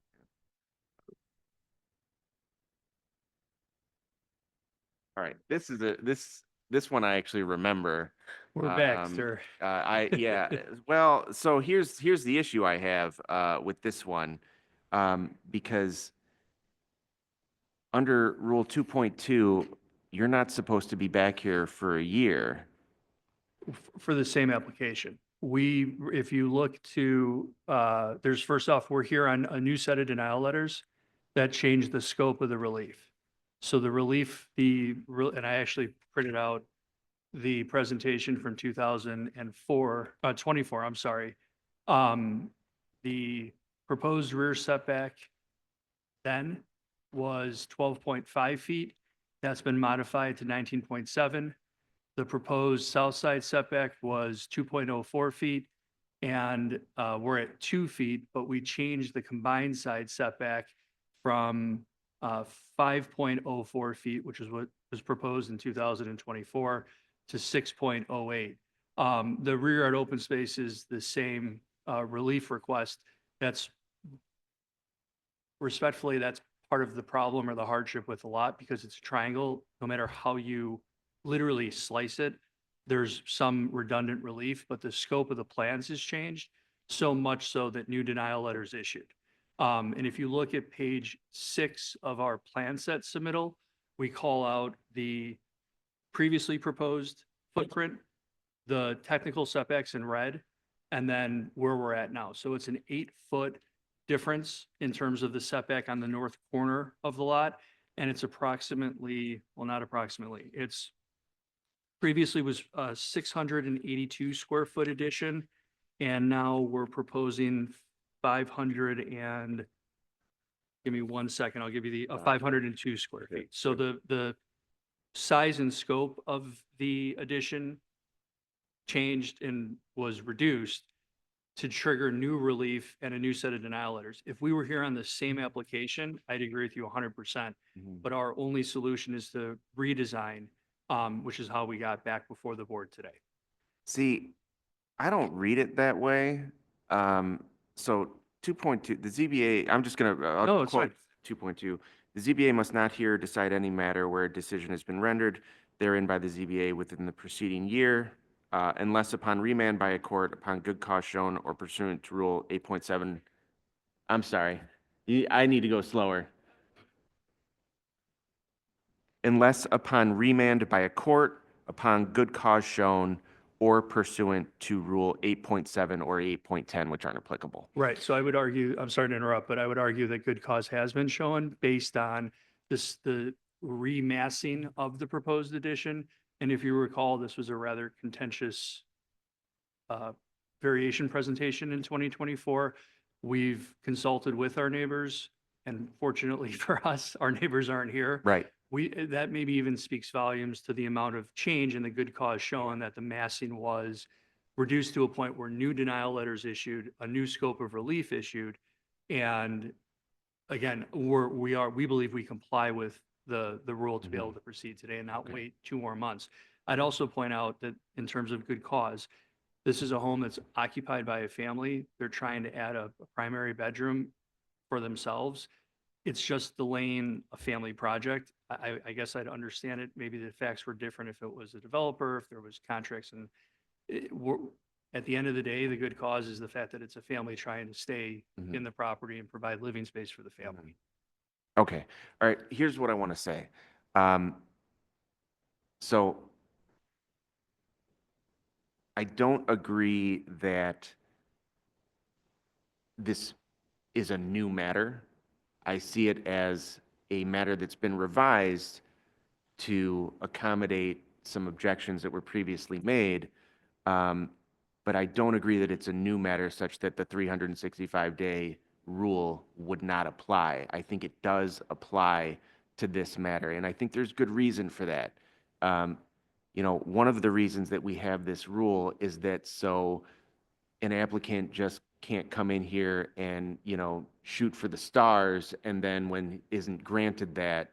B: All right, this one I actually remember.
I: We're back,
B: Um,
I: sir.
B: Yeah, well, so here's the issue I have with this one, because under Rule 2.2, you're not supposed to be back here for a year.
I: For the same application. If you look to, there's first off, we're here on a new set of denial letters that change the scope of the relief. So the relief, and I actually printed out the presentation from 2004, 24, I'm sorry. The proposed rear setback then was 12.5 feet. That's been modified to 19.7. The proposed south side setback was 2.04 feet, and we're at 2 feet, but we changed the combined side setback from 5.04 feet, which is what was proposed in 2024, to 6.08. The rear yard open space is the same relief request. That's respectfully, that's part of the problem or the hardship with the lot because it's a triangle. No matter how you literally slice it, there's some redundant relief, but the scope of the plans has changed so much so that new denial letters issued. And if you look at page 6 of our plan set submittal, we call out the previously proposed footprint, the technical setbacks in red, and then where we're at now. So it's an 8-foot difference in terms of the setback on the north corner of the lot. And it's approximately, well, not approximately, it's previously was a 682 square foot addition. And now we're proposing 500 and, give me 1 second, I'll give you the 502 square feet. So the size and scope of the addition changed and was reduced to trigger new relief and a new set of denial letters. If we were here on the same application, I'd agree with you 100%. But our only solution is to redesign, which is how we got back before the board today.
B: See, I don't read it that way. So 2.2, the ZBA, I'm just going
I: No,
B: to
I: it's
B: quote 2.2. The ZBA must not hear or decide any matter where a decision has been rendered therein by the ZBA within the preceding year, unless upon remand by a court upon good cause shown or pursuant to Rule 8.7. I'm sorry, I need to go slower. Unless upon remand by a court upon good cause shown or pursuant to Rule 8.7 or 8.10, which aren't applicable.
I: Right. So I would argue, I'm sorry to interrupt, but I would argue that good cause has been shown based on the remassing of the proposed addition. And if you recall, this was a rather contentious variation presentation in 2024. We've consulted with our neighbors, and fortunately for us, our neighbors aren't here.
B: Right.
I: That maybe even speaks volumes to the amount of change in the good cause shown that the massing was reduced to a point where new denial letters issued, a new scope of relief issued. And again, we believe we comply with the rule to be able to proceed today and not wait 2 more months. I'd also point out that in terms of good cause, this is a home that's occupied by a family. They're trying to add a primary bedroom for themselves. It's just delaying a family project. I guess I'd understand it. Maybe the facts were different if it was a developer, if there was contracts, and at the end of the day, the good cause is the fact that it's a family trying to stay in the property and provide living space for the family.
B: Okay, all right, here's what I want to say. So I don't agree that this is a new matter. I see it as a matter that's been revised to accommodate some objections that were previously made. But I don't agree that it's a new matter such that the 365-day rule would not apply. I think it does apply to this matter, and I think there's good reason for that. One of the reasons that we have this rule is that so an applicant just can't come in here and, shoot for the stars, and then when isn't granted that,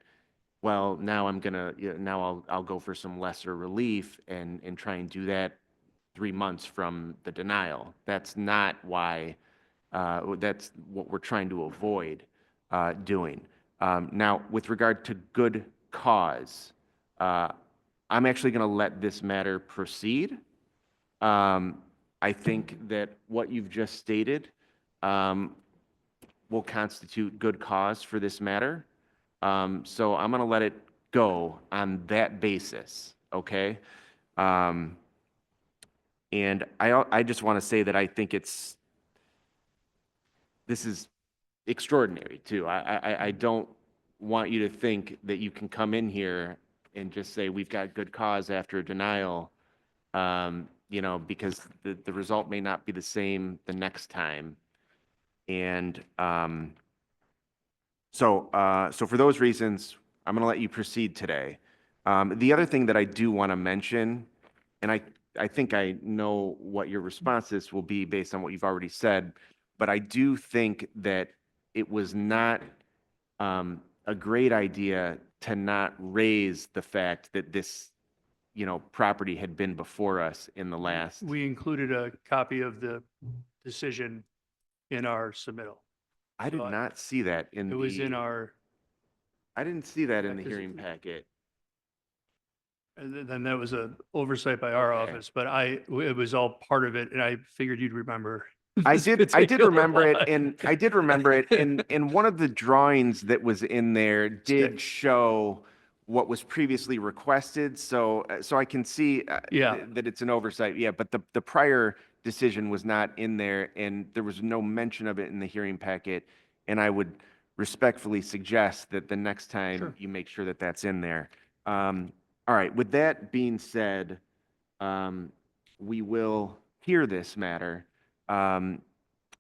B: well, now I'm gonna, now I'll go for some lesser relief and try and do that 3 months from the denial. That's not why, that's what we're trying to avoid doing. Now, with regard to good cause, I'm actually going to let this matter proceed. I think that what you've just stated will constitute good cause for this matter. So I'm going to let it go on that basis, okay? And I just want to say that I think this is extraordinary too. I don't want you to think that you can come in here and just say we've got good cause after a denial, because the result may not be the same the next time. And so for those reasons, I'm going to let you proceed today. The other thing that I do want to mention, and I think I know what your responses will be based on what you've already said, but I do think that it was not a great idea to not raise the fact that this, property had been before us in the last.
I: We included a copy of the decision in our submittal.
B: I did
I: So
B: not see that in
I: It was in our,
B: I didn't see that in the
I: Because-
B: hearing packet.
I: and then that was a oversight by our
B: Okay.
I: office, but it was all part of it, and I figured you'd remember.
B: I
I: this
B: did
I: particular
B: remember it,
I: one.
B: and I did remember it, and one of the drawings that was in there did show what was previously requested, so I can see
I: Yeah.
B: that it's an oversight, yeah, but the prior decision was not in there, and there was no mention of it in the hearing packet, and I would respectfully suggest that the next time
I: Sure.
B: you make sure that that's in there. All right, with that being said, we will hear this matter.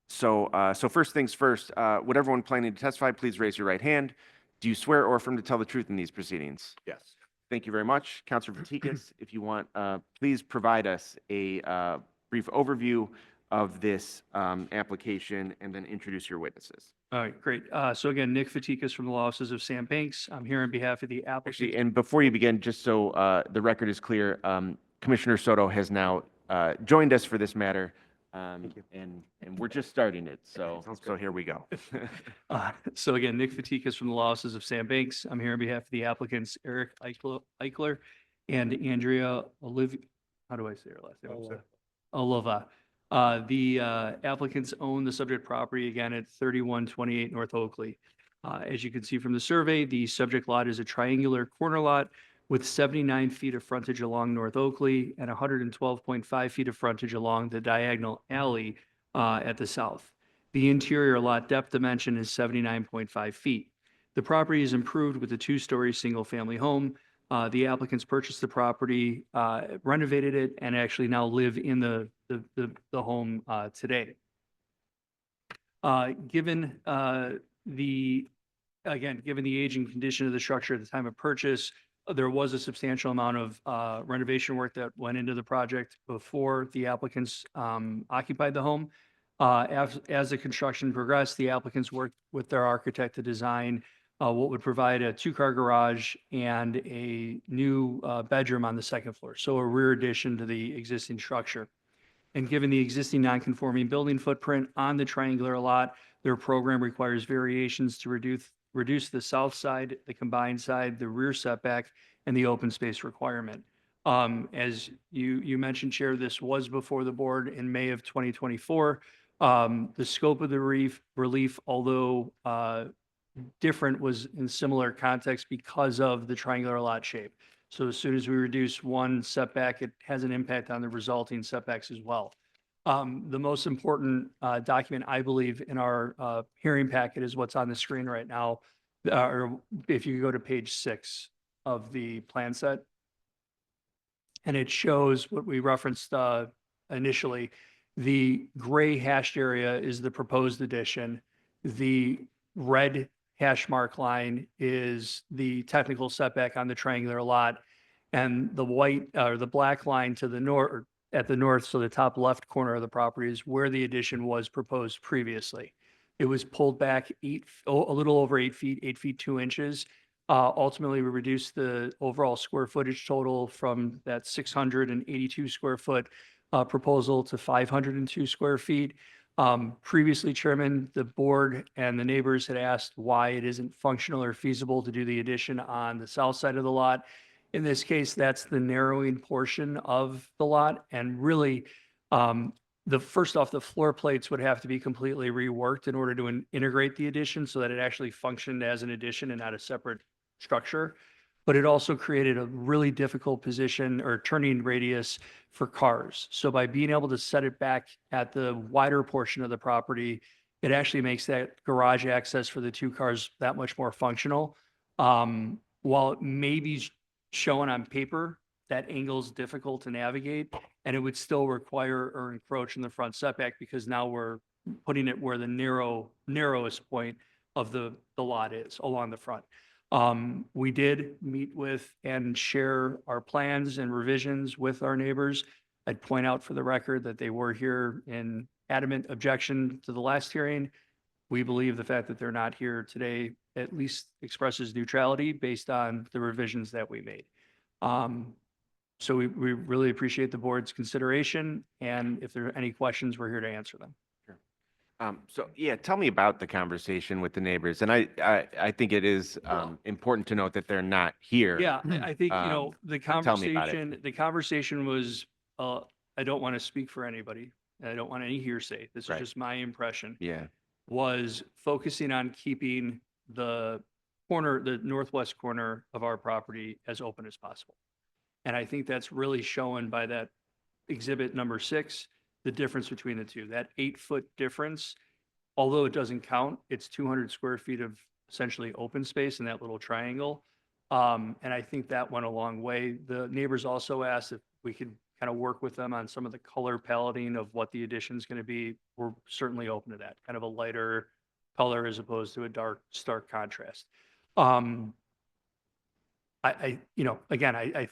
B: So first things first, would everyone planning to testify, please raise your right hand. Do you swear or affirm to tell the truth in these proceedings?
H: Yes.
B: Thank you very much. Counselor Fatikas, if you want, please provide us a brief overview of this application and then introduce your witnesses.
I: All right, great. So again, Nick Fatikas from the law offices of Sam Banks. I'm here on behalf of the
B: Actually,
I: applicant.
B: and before you begin, just so the record is clear, Commissioner Soto has now joined us for this matter. And we're just starting it, so here we go.
I: So again, Nick Fatikas from the law offices of Sam Banks. I'm here on behalf of the applicants Eric Eichler and Andrea how do I say her last name? I'm sorry. Olova. The applicants own the subject property again at 3128 North Oakley. As you can see from the survey, the subject lot is a triangular corner lot with 79 feet of frontage along North Oakley and 112.5 feet of frontage along the diagonal alley at the south. The interior lot depth dimension is 79.5 feet. The property is improved with a two-story single-family home. The applicants purchased the property, renovated it, and actually now live in the home today. Given the aging condition of the structure at the time of purchase, there was a substantial amount of renovation work that went into the project before the applicants occupied the home. As the construction progressed, the applicants worked with their architect to design what would provide a two-car garage and a new bedroom on the second floor, so a rear addition to the existing structure. And given the existing non-conforming building footprint on the triangular lot, their program requires variations to reduce the south side, the combined side, the rear setback, and the open space requirement. As you mentioned, Chair, this was before the board in May of 2024. The scope of the relief, although different was in similar context because of the triangular lot shape. So as soon as we reduce one setback, it has an impact on the resulting setbacks as well. The most important document, I believe, in our hearing packet is what's on the screen right now. Or if you go to page 6 of the plan set. And it shows what we referenced initially. The gray hashed area is the proposed addition. The red hash mark line is the technical setback on the triangular lot. And the white or the black line to the north, at the north, so the top left corner of the property is where the addition was proposed previously. It was pulled back a little over 8 feet, 8 feet 2 inches. Ultimately, we reduced the overall square footage total from that 682 square foot proposal to 502 square feet. Previously, Chairman, the board and the neighbors had asked why it isn't functional or feasible to do the addition on the south side of the lot. In this case, that's the narrowing portion of the lot. And really, first off, the floor plates would have to be completely reworked in order to integrate the addition so that it actually functioned as an addition and not a separate structure. But it also created a really difficult position or turning radius for cars. So by being able to set it back at the wider portion of the property, it actually makes that garage access for the 2 cars that much more functional. While it may be shown on paper, that angle is difficult to navigate, and it would still require or encroach in the front setback because now we're putting it where the narrowest point of the lot is along the front. We did meet with and share our plans and revisions with our neighbors. I'd point out for the record that they were here in adamant objection to the last hearing. We believe the fact that they're not here today at least expresses neutrality based on the revisions that we made. So we really appreciate the board's consideration, and if there are any questions, we're here to answer them.
B: So yeah, tell me about the conversation with the neighbors. And I think it is important to note that they're not here.
I: Yeah, I think, the
B: tell me about it.
I: conversation was, I don't want to speak for anybody. I don't want any hearsay. This is
B: Right.
I: just my impression.
B: Yeah,
I: Was focusing on keeping the northwest corner of our property as open as possible. And I think that's really shown by that exhibit number 6, the difference between the two, that 8-foot difference. Although it doesn't count, it's 200 square feet of essentially open space in that little triangle. And I think that went a long way. The neighbors also asked if we could kind of work with them on some of the color paletting of what the addition is going to be. We're certainly open to that, kind of a lighter color as opposed to a dark, stark contrast. I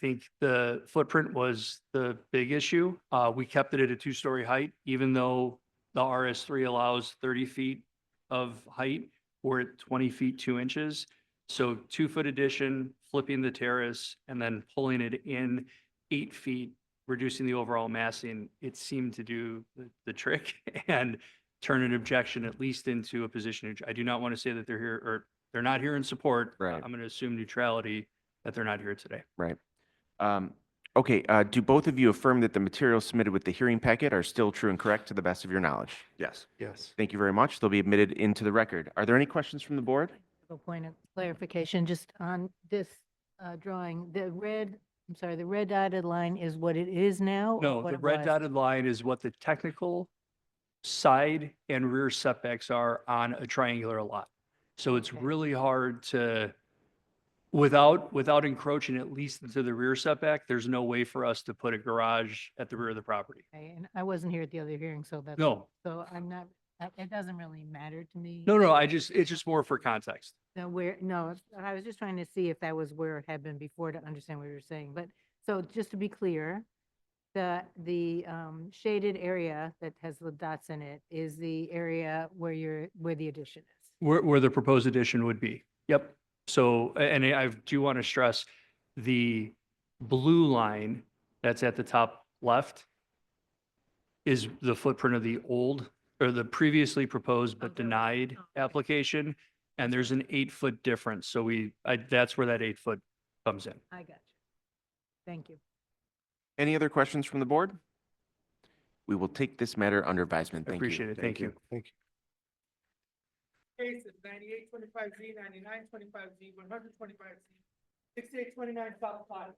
I: think the footprint was the big issue. We kept it at a 2-story height, even though the RS3 allows 30 feet of height. We're at 20 feet 2 inches. So 2-foot addition, flipping the terrace, and then pulling it in 8 feet, reducing the overall massing, it seemed to do the trick and turn an objection at least into a position. I do not want to say that they're here or they're not here in support.
B: Right.
I: I'm going to assume neutrality that they're not here today.
B: right. Okay, do both of you affirm that the materials submitted with the hearing packet are still true and correct to the best of your knowledge?
H: Yes. Yes.
B: Thank you very much. They'll be admitted into the record. Are there any questions from the board?
A: A point of clarification, just on this drawing, the red dotted line is what it is now? or
I: No,
A: what
I: the
A: it
I: red
A: was?
I: dotted line is what the technical side and rear setbacks are on a triangular lot. So it's
A: Okay.
I: really hard to, without encroaching at least into the rear setback, there's no way for us to put a garage at the rear of the property.
A: Okay, and I wasn't here at the other hearing, so that's.
I: No,
A: So I'm not, it doesn't really matter to me.
I: no, it's just more for context.
A: No, I was just trying to see if that was where it had been before to understand what you were saying. But, so just to be clear, the shaded area that has the dots in it is the area where the addition is.
I: Where the proposed addition would be. Yep. So, and I do want to stress the blue line that's at the top left is the footprint of the old or the previously proposed but denied application. And there's an 8-foot difference. So that's where that 8-foot comes in.
A: I got you. Thank you.
B: Any other questions from the board? We will take this matter under advisement.
I: I
B: Thank you.
I: appreciate it. Thank you.
C: Thank you.
F: Cases 9825Z, 9925Z, 125Z, 6829 South Clyde.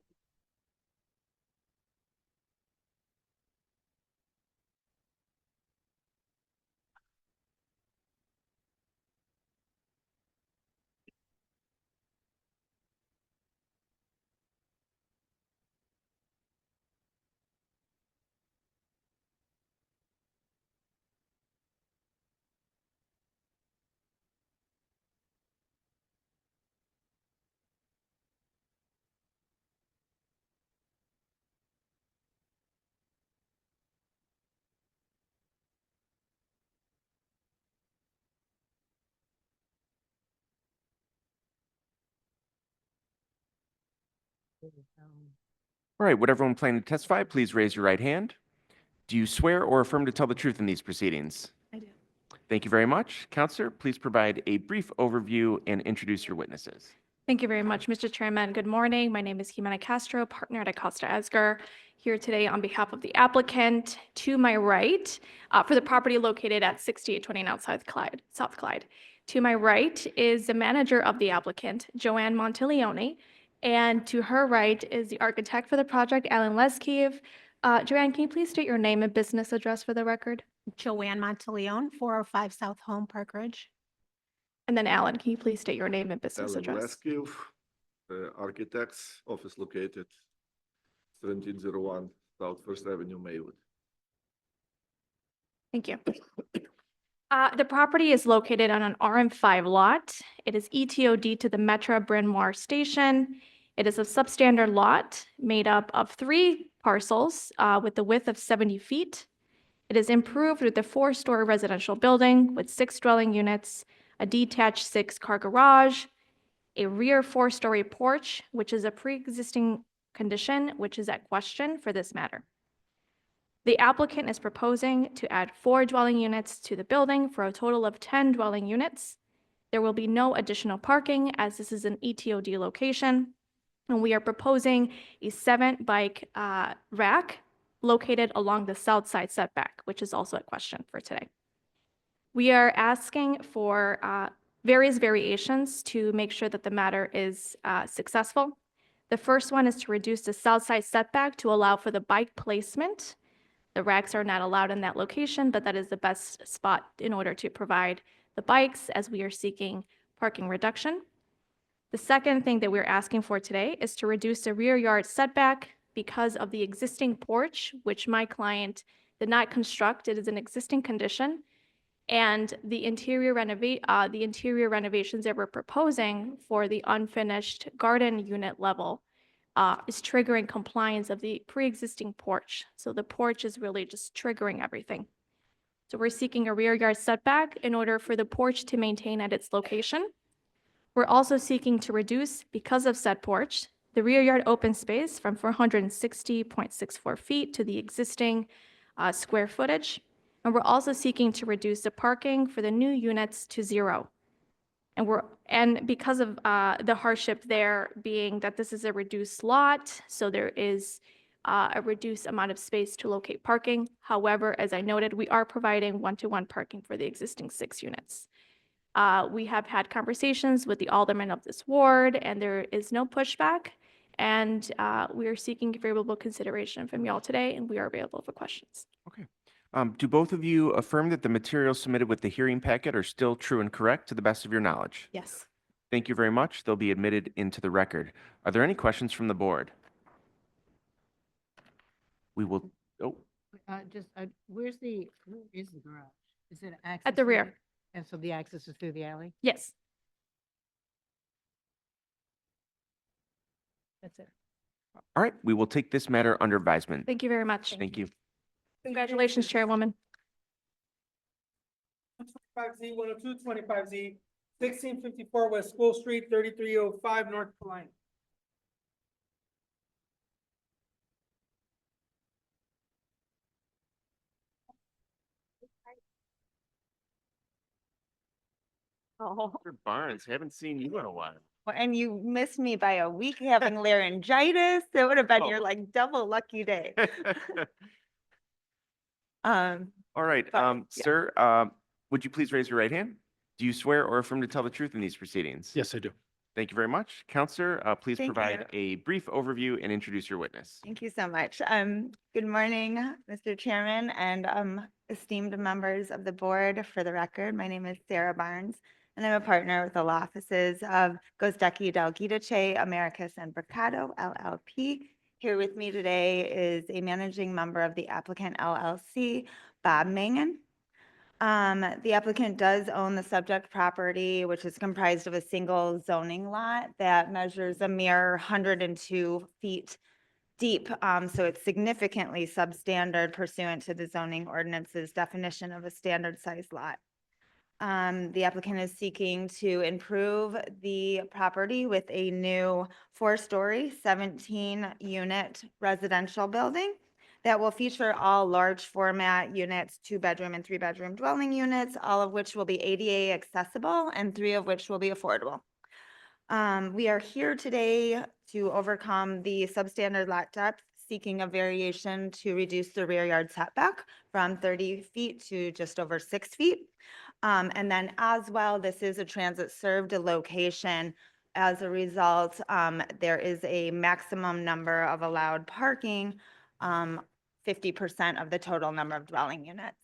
B: All right, would everyone planning to testify, please raise your right hand? Do you swear or affirm to tell the truth in these proceedings?
L: I do.
B: Thank you very much. Counselor, please provide a brief overview and introduce your witnesses.
Q: Thank you very much, Mr. Chairman. Good morning. My name is Jimena Castro, partner at Acosta Esgar, here today on behalf of the applicant. To my right, for the property located at 6829 South Clyde. To my right is the manager of the applicant, Joanne Monteleone, and to her right is the architect for the project, Alan Leskiev. Joanne, can you please state your name and business address for the record?
R: Joanne Monteleone, 405 South Home, Park Ridge.
Q: And then Alan, can you please state your name and business
S: Alan
Q: address?
S: Leskiev, architects office located 1701 South First Avenue, Maywood.
Q: Thank you. The property is located on an RM5 lot. It is ETOD to the Metra Bryn Mawr Station. It is a substandard lot made up of 3 parcels with the width of 70 feet. It is improved with a 4-story residential building with 6 dwelling units, a detached 6-car garage, a rear 4-story porch, which is a pre-existing condition, which is at question for this matter. The applicant is proposing to add 4 dwelling units to the building for a total of 10 dwelling units. There will be no additional parking as this is an ETOD location. And we are proposing a 7-bike rack located along the south side setback, which is also a question for today. We are asking for various variations to make sure that the matter is successful. The first one is to reduce the south side setback to allow for the bike placement. The racks are not allowed in that location, but that is the best spot in order to provide the bikes as we are seeking parking reduction. The second thing that we're asking for today is to reduce the rear yard setback because of the existing porch, which my client did not construct. It is an existing condition. And the interior renovations that we're proposing for the unfinished garden unit level is triggering compliance of the pre-existing porch. So the porch is really just triggering everything. So we're seeking a rear yard setback in order for the porch to maintain at its location. We're also seeking to reduce, because of said porch, the rear yard open space from 460.64 feet to the existing square footage. And we're also seeking to reduce the parking for the new units to 0. And because of the hardship there being that this is a reduced lot, so there is a reduced amount of space to locate parking. However, as I noted, we are providing 1-to-1 parking for the existing 6 units. We have had conversations with the alderman of this ward, and there is no pushback. And we are seeking favorable consideration from y'all today, and we are available for questions.
B: Okay. Do both of you affirm that the materials submitted with the hearing packet are still true and correct to the best of your knowledge?
Q: Yes.
B: Thank you very much. They'll be admitted into the record. Are there any questions from the board? We will,
A: where is the garage? Is it access?
Q: At the
A: through
Q: rear.
A: And so the access is through the alley?
Q: Yes. That's it.
B: all right, we will take this matter under advisement.
Q: Thank you very much.
B: Thank you.
Q: Congratulations, Chairwoman.
F: 25Z, 102, 25Z, 1654 West School Street, 3305 North Carolina.
L: Oh,
B: Mr. Barnes, haven't seen you in a while.
L: well, and you missed me by a week having laryngitis. It would have been your
B: Oh.
L: like double lucky day.
B: All right,
L: Sorry, yeah.
B: sir, would you please raise your right hand? Do you swear or affirm to tell the truth in these proceedings?
C: Yes, I do.
B: Thank you very much. Counselor, please
L: Thank
B: provide
L: you.
B: a brief overview and introduce your witness.
L: Thank you so much. Good morning, Mr. Chairman and esteemed members of the board. For the record, my name is Sarah Barnes, and I'm a partner with the law offices of Gostecki Del Giudice Americas and Mercado LLP. Here with me today is a managing member of the applicant LLC, Bob Mangan. The applicant does own the subject property, which is comprised of a single zoning lot that measures a mere 102 feet deep. So it's significantly substandard pursuant to the zoning ordinance's definition of a standard size lot. The applicant is seeking to improve the property with a new 4-story, 17-unit residential building that will feature all large format units, 2-bedroom and 3-bedroom dwelling units, all of which will be ADA accessible and 3 of which will be affordable. We are here today to overcome the substandard lot depth, seeking a variation to reduce the rear yard setback from 30 feet to just over 6 feet. And then as well, this is a transit served location. As a result, there is a maximum number of allowed parking, 50% of the total number of dwelling units.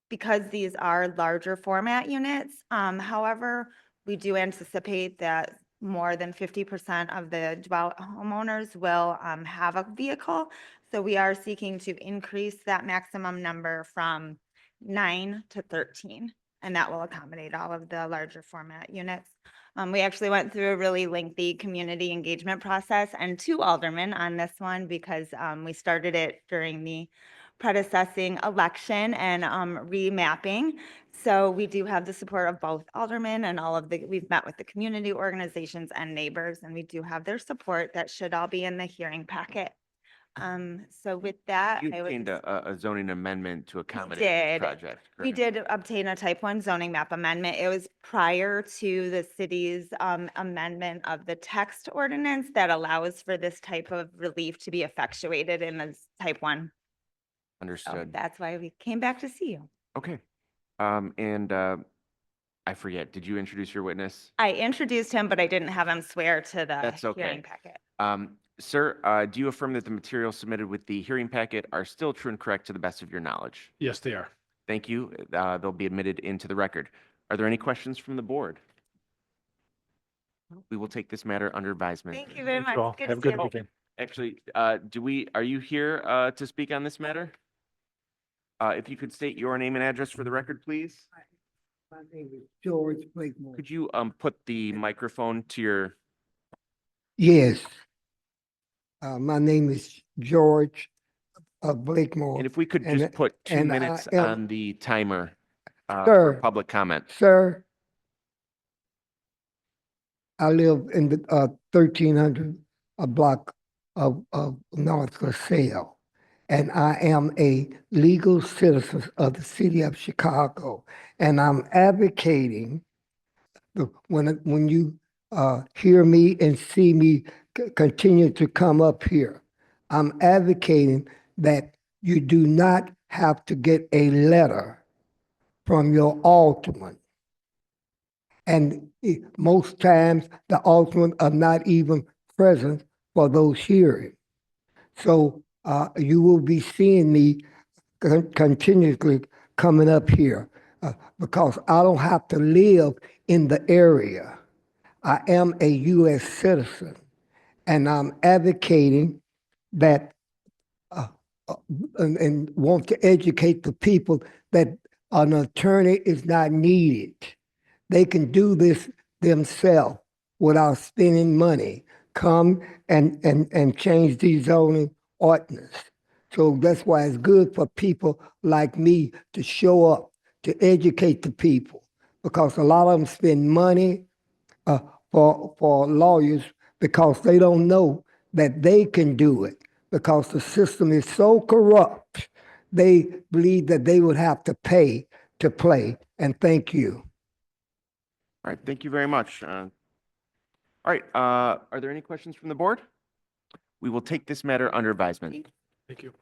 L: Because these are larger format units, however, we do anticipate that more than 50% of the homeowners will have a vehicle. So we are seeking to increase that maximum number from 9 to 13, and that will accommodate all of the larger format units. We actually went through a really lengthy community engagement process and 2 aldermen on this one because we started it during the predecessing election and remapping. So we do have the support of both aldermen and we've met with the community organizations and neighbors, and we do have their support. That should all be in the hearing packet. So with that,
B: You
L: I would.
B: obtained a zoning amendment to accommodate
L: did.
B: the project.
L: We
B: correct?
L: did obtain a type 1 zoning map amendment. It was prior to the city's amendment of the text ordinance that allows for this type of relief to be effectuated in the type 1. So
B: Understood.
L: that's why we came back to see you.
B: Okay. I forget, did you introduce your witness?
L: I introduced him, but I didn't have him swear to the
B: That's okay.
L: hearing packet.
B: Sir, do you affirm that the materials submitted with the hearing packet are still true and correct to the best of your knowledge?
C: Yes, they are.
B: Thank you. They'll be admitted into the record. Are there any questions from the board? We will take this matter under advisement.
L: Thank you very much.
C: all.
L: Good
C: Have
L: to
C: a
L: see
C: good
L: you.
C: weekend.
B: Actually, are you here to speak on this matter? If you could state your name and address for the record, please.
F: My name is George Blakemore.
B: Could you put the microphone to your,
F: Yes. My name is George Blakemore.
B: and if we could
F: And-
B: just put 2
F: and I
B: minutes
F: am-
B: on the timer for
F: Sir.
B: public comment.
F: Sir, I live in the 1300 block of North LaSalle, and I am a legal citizen of the city of Chicago, and I'm advocating when you hear me and see me continue to come up here, I'm advocating that you do not have to get a letter from your alderman. And most times, the aldermen are not even present for those hearings. So you will be seeing me continuously coming up here because I don't have to live in the area. I am a U.S. citizen, and I'm advocating that and want to educate the people that an attorney is not needed. They can do this themselves without spending money. Come and change these zoning ordinance. So that's why it's good for people like me to show up, to educate the people, because a lot of them spend money for lawyers because they don't know that they can do it, because the system is so corrupt. They believe that they would have to pay to play. And thank you.
B: All right, thank you very much. All right, are there any questions from the board? We will take this matter under advisement.
C: Thank you.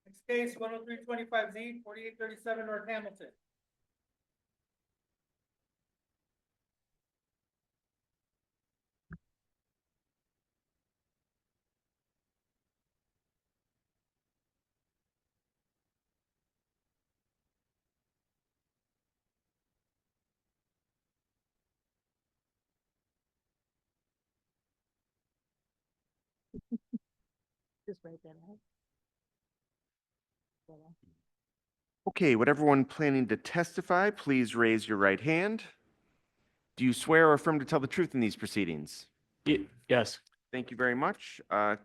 F: Next case, 10325Z, 4837 North Hamilton.
A: Just write that out.
B: Okay, would everyone planning to testify, please raise your right hand? Do you swear or affirm to tell the truth in these proceedings?
G: Yes.
B: Thank you very much.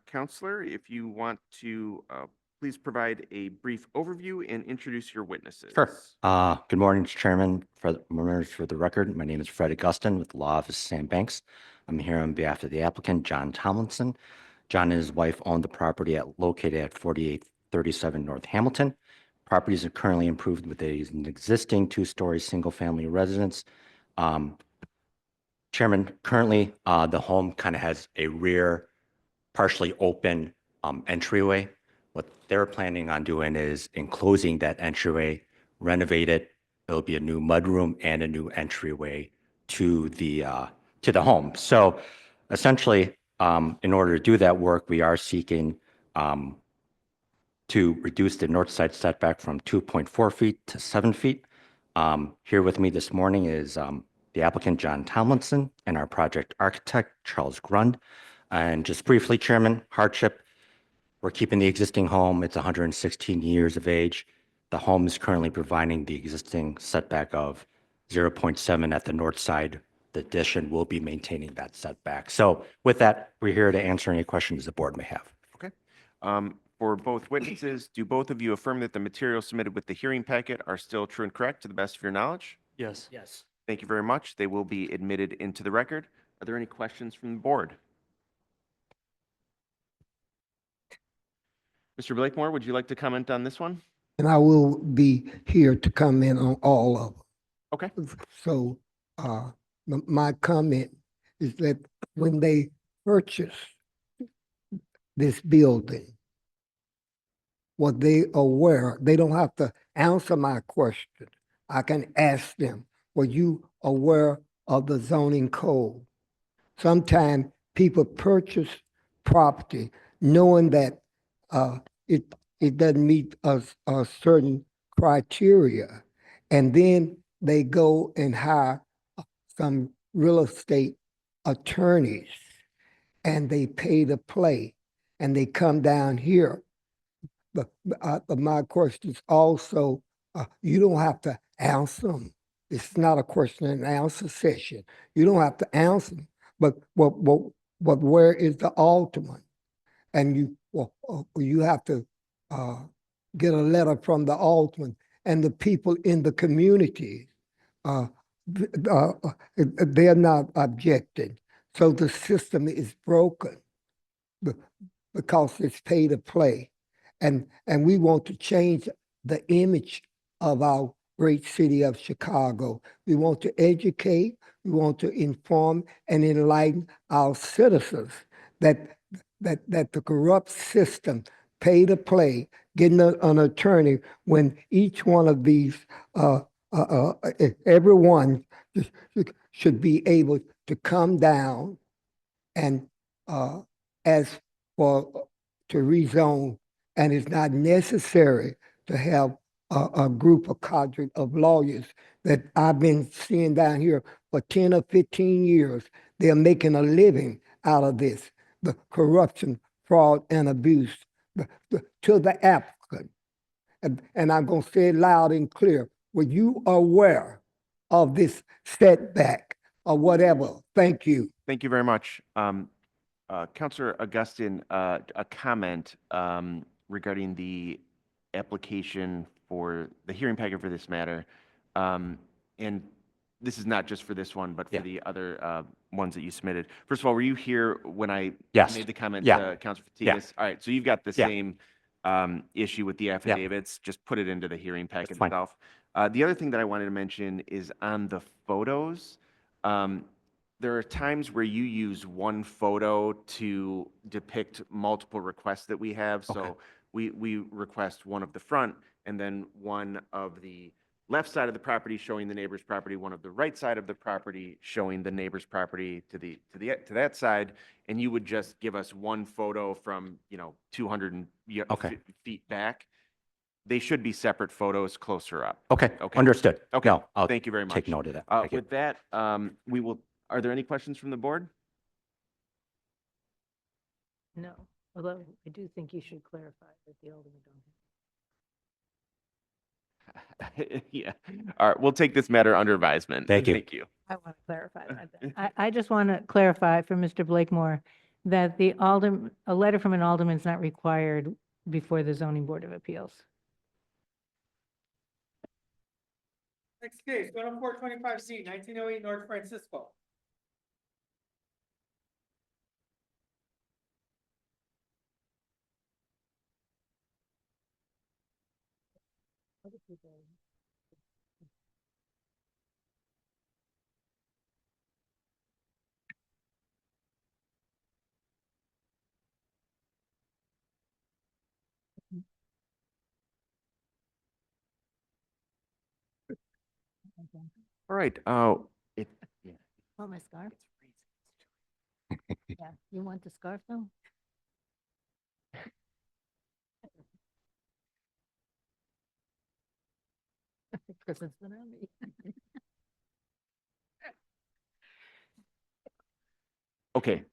B: Counselor, if you want to please provide a brief overview and introduce your witnesses.
T: Sure. Good morning, Mr. Chairman. For members, for the record, my name is Fred Augustin with the Law Office of Sam Banks. I'm here on behalf of the applicant, John Tomlinson. John and his wife own the property located at 4837 North Hamilton. Properties are currently improved with an existing two-story single-family residence. Chairman, currently the home kind of has a rear, partially open entryway. What they're planning on doing is enclosing that entryway, renovate it. It'll be a new mudroom and a new entryway to the home. So essentially, in order to do that work, we are seeking to reduce the north side setback from 2.4 feet to 7 feet. Here with me this morning is the applicant, John Tomlinson, and our project architect, Charles Grund. And just briefly, Chairman, hardship, we're keeping the existing home. It's 116 years of age. The home is currently providing the existing setback of 0.7 at the north side. The addition will be maintaining that setback. So with that, we're here to answer any questions the board may have.
B: Okay. For both witnesses, do both of you affirm that the materials submitted with the hearing packet are still true and correct to the best of your knowledge?
G: Yes.
T: Yes.
B: Thank you very much. They will be admitted into the record. Are there any questions from the board? Mr. Blakemore, would you like to comment on this one?
F: And I will be here to comment on all of them.
B: Okay.
F: So, my comment is that when they purchased this building, what they aware, they don't have to answer my question. I can ask them, were you aware of the zoning code? Sometimes people purchase property knowing that it doesn't meet a certain criteria, and then they go and hire some real estate attorneys, and they pay to play, and they come down here. But my question is also, you don't have to answer them. It's not a question and answer session. You don't have to answer them. But where is the ultimate? And you have to get a letter from the alderman and the people in the community. They're not objecting. So the system is broken because it's pay to play. And we want to change the image of our great city of Chicago. We want to educate, we want to inform and enlighten our citizens that the corrupt system, pay to play, getting an attorney when each one of these, everyone should be able to come down and ask to rezone, and it's not necessary to have a group of cadre of lawyers that I've been seeing down here for 10 or 15 years. They're making a living out of this, the corruption, fraud, and abuse to the applicant. And I'm going to say it loud and clear. Were you aware of this setback or whatever? Thank you.
B: Thank you very much. Councilor Augustin, a comment regarding the application for the hearing packet for this matter. And this is not just for this one, but for the other ones that you submitted. First of all, were you here when I made the comment to Councilor Fatigas? All right, so you've got the same issue with the affidavits. Just put it into the hearing packet itself. The other thing that I wanted to mention is on the photos. There are times where you use one photo to depict multiple requests that we have. So we request one of the front and then one of the left side of the property showing the neighbor's property, one of the right side of the property showing the neighbor's property to that side, and you would just give us one photo from 200 feet back. They should be separate photos closer up.
T: Okay. Understood.
B: Okay.
T: No, I'll
B: Thank you very much.
T: take note of that. Thank you.
B: With that, we will. Are there any questions from the board?
A: No. Although I do think you should clarify that the Alderman don't.
B: Yeah. All right, we'll take this matter under advisement.
T: Thank you.
B: Thank you.
A: I want to clarify that. then. I just want to clarify for Mr. Blakemore that a letter from an alderman is not required before the zoning board of appeals.
E: Next case, 10425C, 1908 North Francisco.
B: All right. Oh, yeah.
A: Want my scarf? Yeah, you want the scarf though? Because it's been on me.
B: Okay.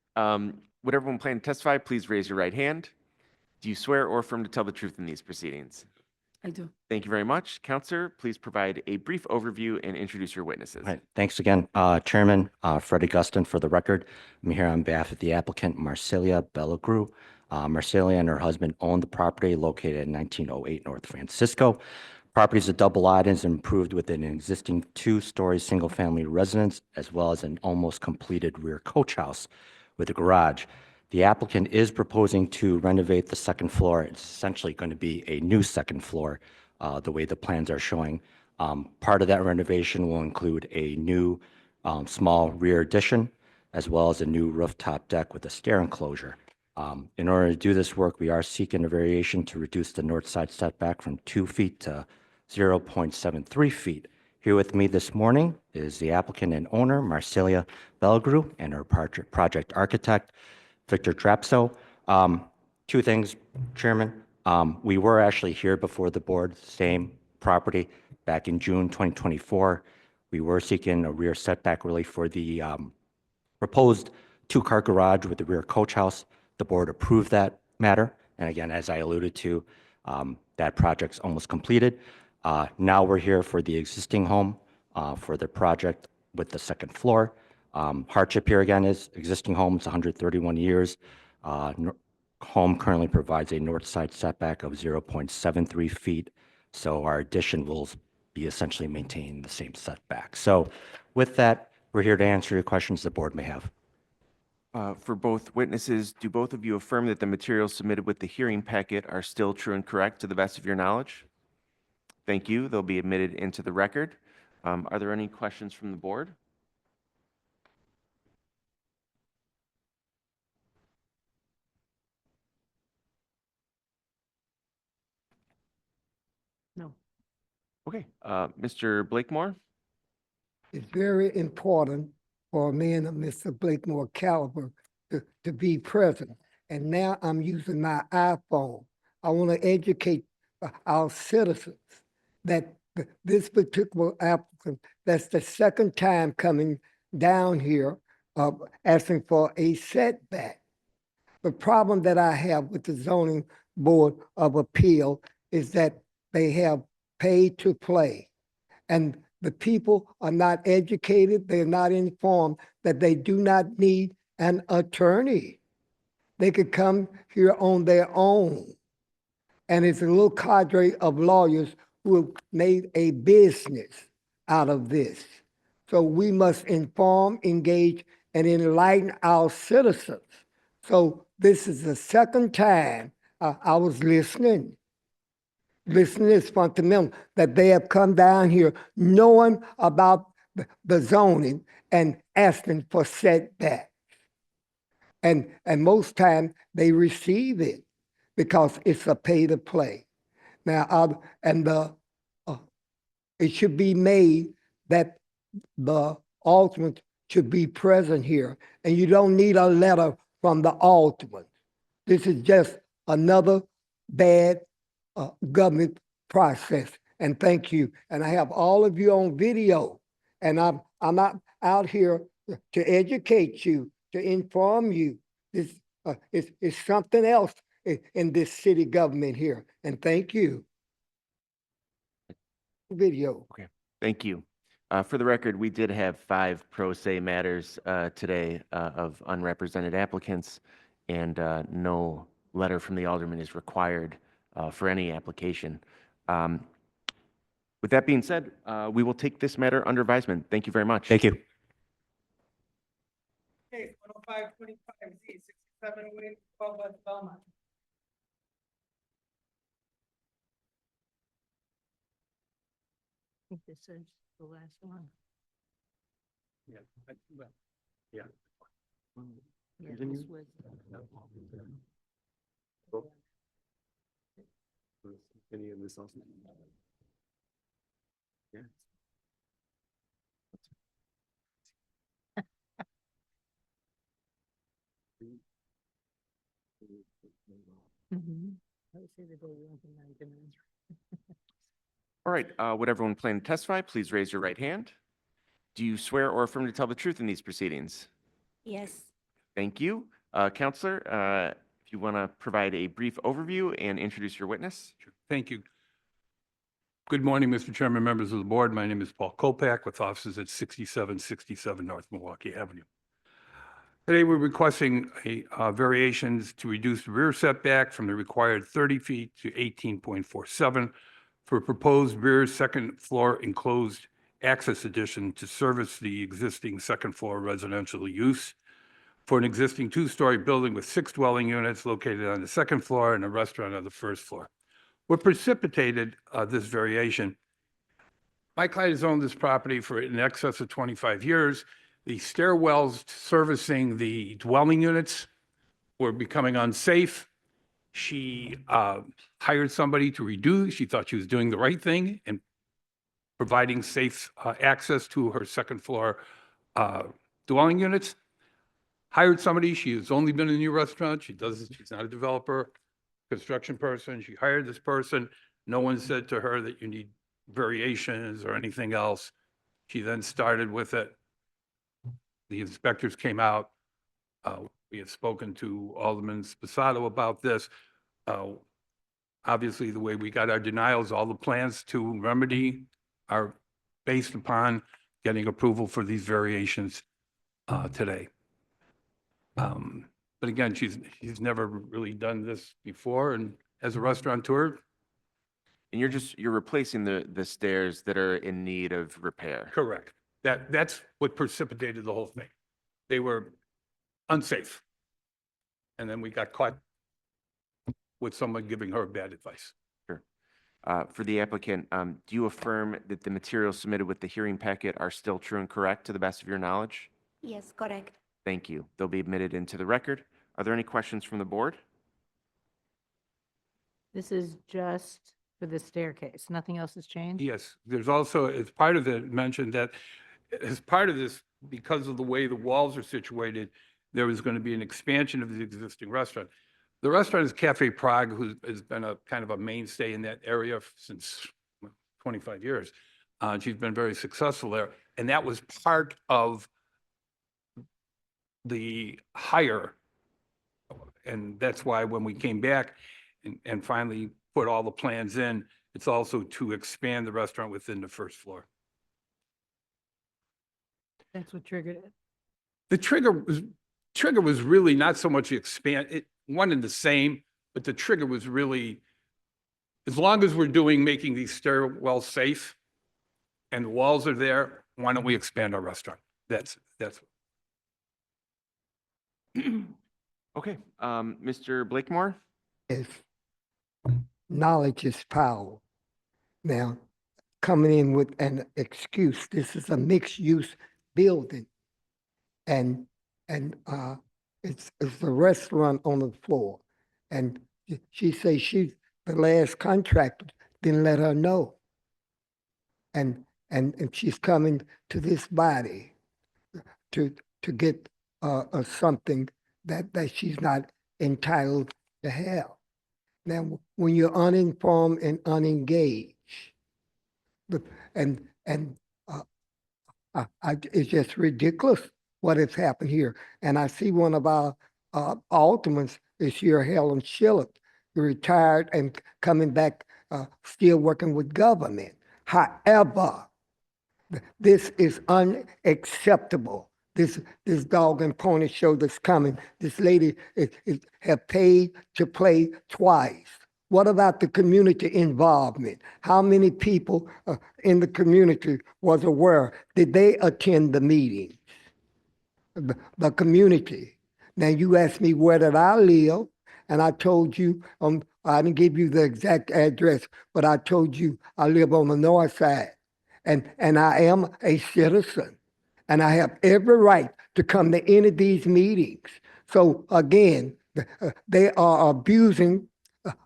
B: Would everyone plan to testify? Please raise your right hand. Do you swear or affirm to tell the truth in these proceedings?
R: I do.
B: Thank you very much. Counselor, please provide a brief overview and introduce your witnesses.
T: Right. Thanks again, Chairman Fred Augustin. For the record, I'm here on behalf of the applicant Marcelia Bellagru. Marcelia and her husband own the property located at 1908 North Francisco. Property is a double lot and is improved with an existing two-story single-family residence as well as an almost completed rear coach house with a garage. The applicant is proposing to renovate the second floor. It's essentially going to be a new second floor, the way the plans are showing. Part of that renovation will include a new small rear addition, as well as a new rooftop deck with a stair enclosure. In order to do this work, we are seeking a variation to reduce the north side setback from 2 feet to 0.73 feet. Here with me this morning is the applicant and owner, Marcelia Bellagru, and her project architect, Victor Trapso. Two things, Chairman. We were actually here before the board, same property, back in June 2024. We were seeking a rear setback relief for the proposed two-car garage with the rear coach house. The board approved that matter. And again, as I alluded to, that project's almost completed. Now we're here for the existing home for the project with the second floor. Hardship here again is existing home, it's 131 years. Home currently provides a north side setback of 0.73 feet. So our addition will be essentially maintaining the same setback. So with that, we're here to answer your questions the board may have.
B: For both witnesses, do both of you affirm that the materials submitted with the hearing packet are still true and correct to the best of your knowledge? Thank you. They'll be admitted into the record. Are there any questions from the board?
A: No.
B: Okay. Mr. Blakemore?
F: It's very important for a man of Mr. Blakemore caliber to be present. And now I'm using my iPhone. I want to educate our citizens that this particular applicant, that's the second time coming down here asking for a setback. The problem that I have with the zoning board of appeal is that they have pay to play. And the people are not educated, they're not informed that they do not need an attorney. They could come here on their own. And it's a little cadre of lawyers who have made a business out of this. So we must inform, engage, and enlighten our citizens. So this is the second time I was listening. Listening is fundamental, that they have come down here knowing about the zoning and asking for setbacks. And most times they receive it because it's a pay to play. Now, it should be made that the alderman should be present here, and you don't need a letter from the alderman. This is just another bad government process. And thank you. And I have all of you on video, and I'm not out here to educate you, to inform you. It's something else in this city government here. And thank you. Video.
B: Thank you. For the record, we did have 5 pro se matters today of unrepresented applicants, and no letter from the alderman is required for any application. With that being said, we will take this matter under advisement. Thank you very much.
T: Thank you.
E: Case 10525Z, 6708, 12 West Belmont.
A: I think this is the last one.
C: Yeah. Yeah.
A: Yeah,
C: Continue.
A: this was.
S: Any in this also? Yeah.
A: Mhm. I would say the door will open 9 to 9.
B: All right, would everyone plan to testify? Please raise your right hand. Do you swear or affirm to tell the truth in these proceedings?
R: Yes.
B: Thank you. Counselor, if you want to provide a brief overview and introduce your witness.
U: Thank you. Good morning, Mr. Chairman, members of the board. My name is Paul Kopak with offices at 6767 North Milwaukee Avenue. Today, we're requesting variations to reduce the rear setback from the required 30 feet to 18.47 for a proposed rear second floor enclosed access addition to service the existing second floor residential use for an existing 2-story building with 6 dwelling units located on the second floor and a restaurant on the first floor. What precipitated this variation? My client has owned this property for in excess of 25 years. The stairwells servicing the dwelling units were becoming unsafe. She hired somebody to redo. She thought she was doing the right thing and providing safe access to her second floor dwelling units. Hired somebody. She has only been in your restaurant. She's not a developer, construction person. She hired this person. No one said to her that you need variations or anything else. She then started with it. The inspectors came out. We have spoken to Alderman Sposato about this. Obviously, the way we got our denials, all the plans to remedy are based upon getting approval for these variations today. But again, she's never really done this before, and as a restaurateur.
B: And you're replacing the stairs that are in need of repair.
U: Correct. That's what precipitated the whole thing. They were unsafe. And then we got caught with someone giving her bad advice.
B: Sure. For the applicant, do you affirm that the materials submitted with the hearing packet are still true and correct to the best of your knowledge?
R: Yes, correct.
B: Thank you. They'll be admitted into the record. Are there any questions from the board?
A: This is just for the staircase. Nothing else has changed?
U: Yes, there's also, as part of it, mentioned that as part of this, because of the way the walls are situated, there was going to be an expansion of the existing restaurant. The restaurant is Cafe Prague, who has been a kind of a mainstay in that area since 25 years. She's been very successful there. And that was part of the hire. And that's why when we came back and finally put all the plans in, it's also to expand the restaurant within the first floor.
A: That's what triggered it.
U: The trigger was really not so much one and the same, but the trigger was really, as long as we're making these stairwells safe and the walls are there, why don't we expand our restaurant? That's.
B: Okay, Mr. Blakemore?
F: Is knowledge is power. Now, coming in with an excuse, this is a mixed-use building. And it's a restaurant on the floor. And she says the last contractor didn't let her know. And she's coming to this body to get something that she's not entitled to have. Now, when you're uninformed and unengaged, it's just ridiculous what has happened here. And I see one of our Alderman is here, Helen Schiller, retired and coming back, still working with government. However, this is unacceptable. This dog and pony show that's coming, this lady have paid to play twice. What about the community involvement? How many people in the community was aware? Did they attend the meeting? The community. Now you asked me where did I live, and I told you, I didn't give you the exact address, but I told you I live on the north side. And I am a citizen, and I have every right to come to any of these meetings. So again, they are abusing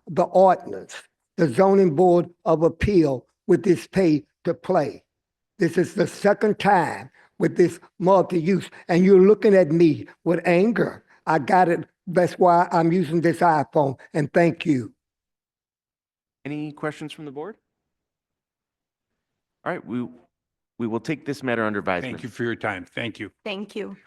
F: the ordinance, the zoning board of appeal with this pay to play. This is the second time with this multi-use, and you're looking at me with anger. I got it. That's why I'm using this iPhone, and thank you.
B: Any questions from the board? All right, we will take this matter under advisement.
U: Thank you for your time. Thank you.
R: Thank you.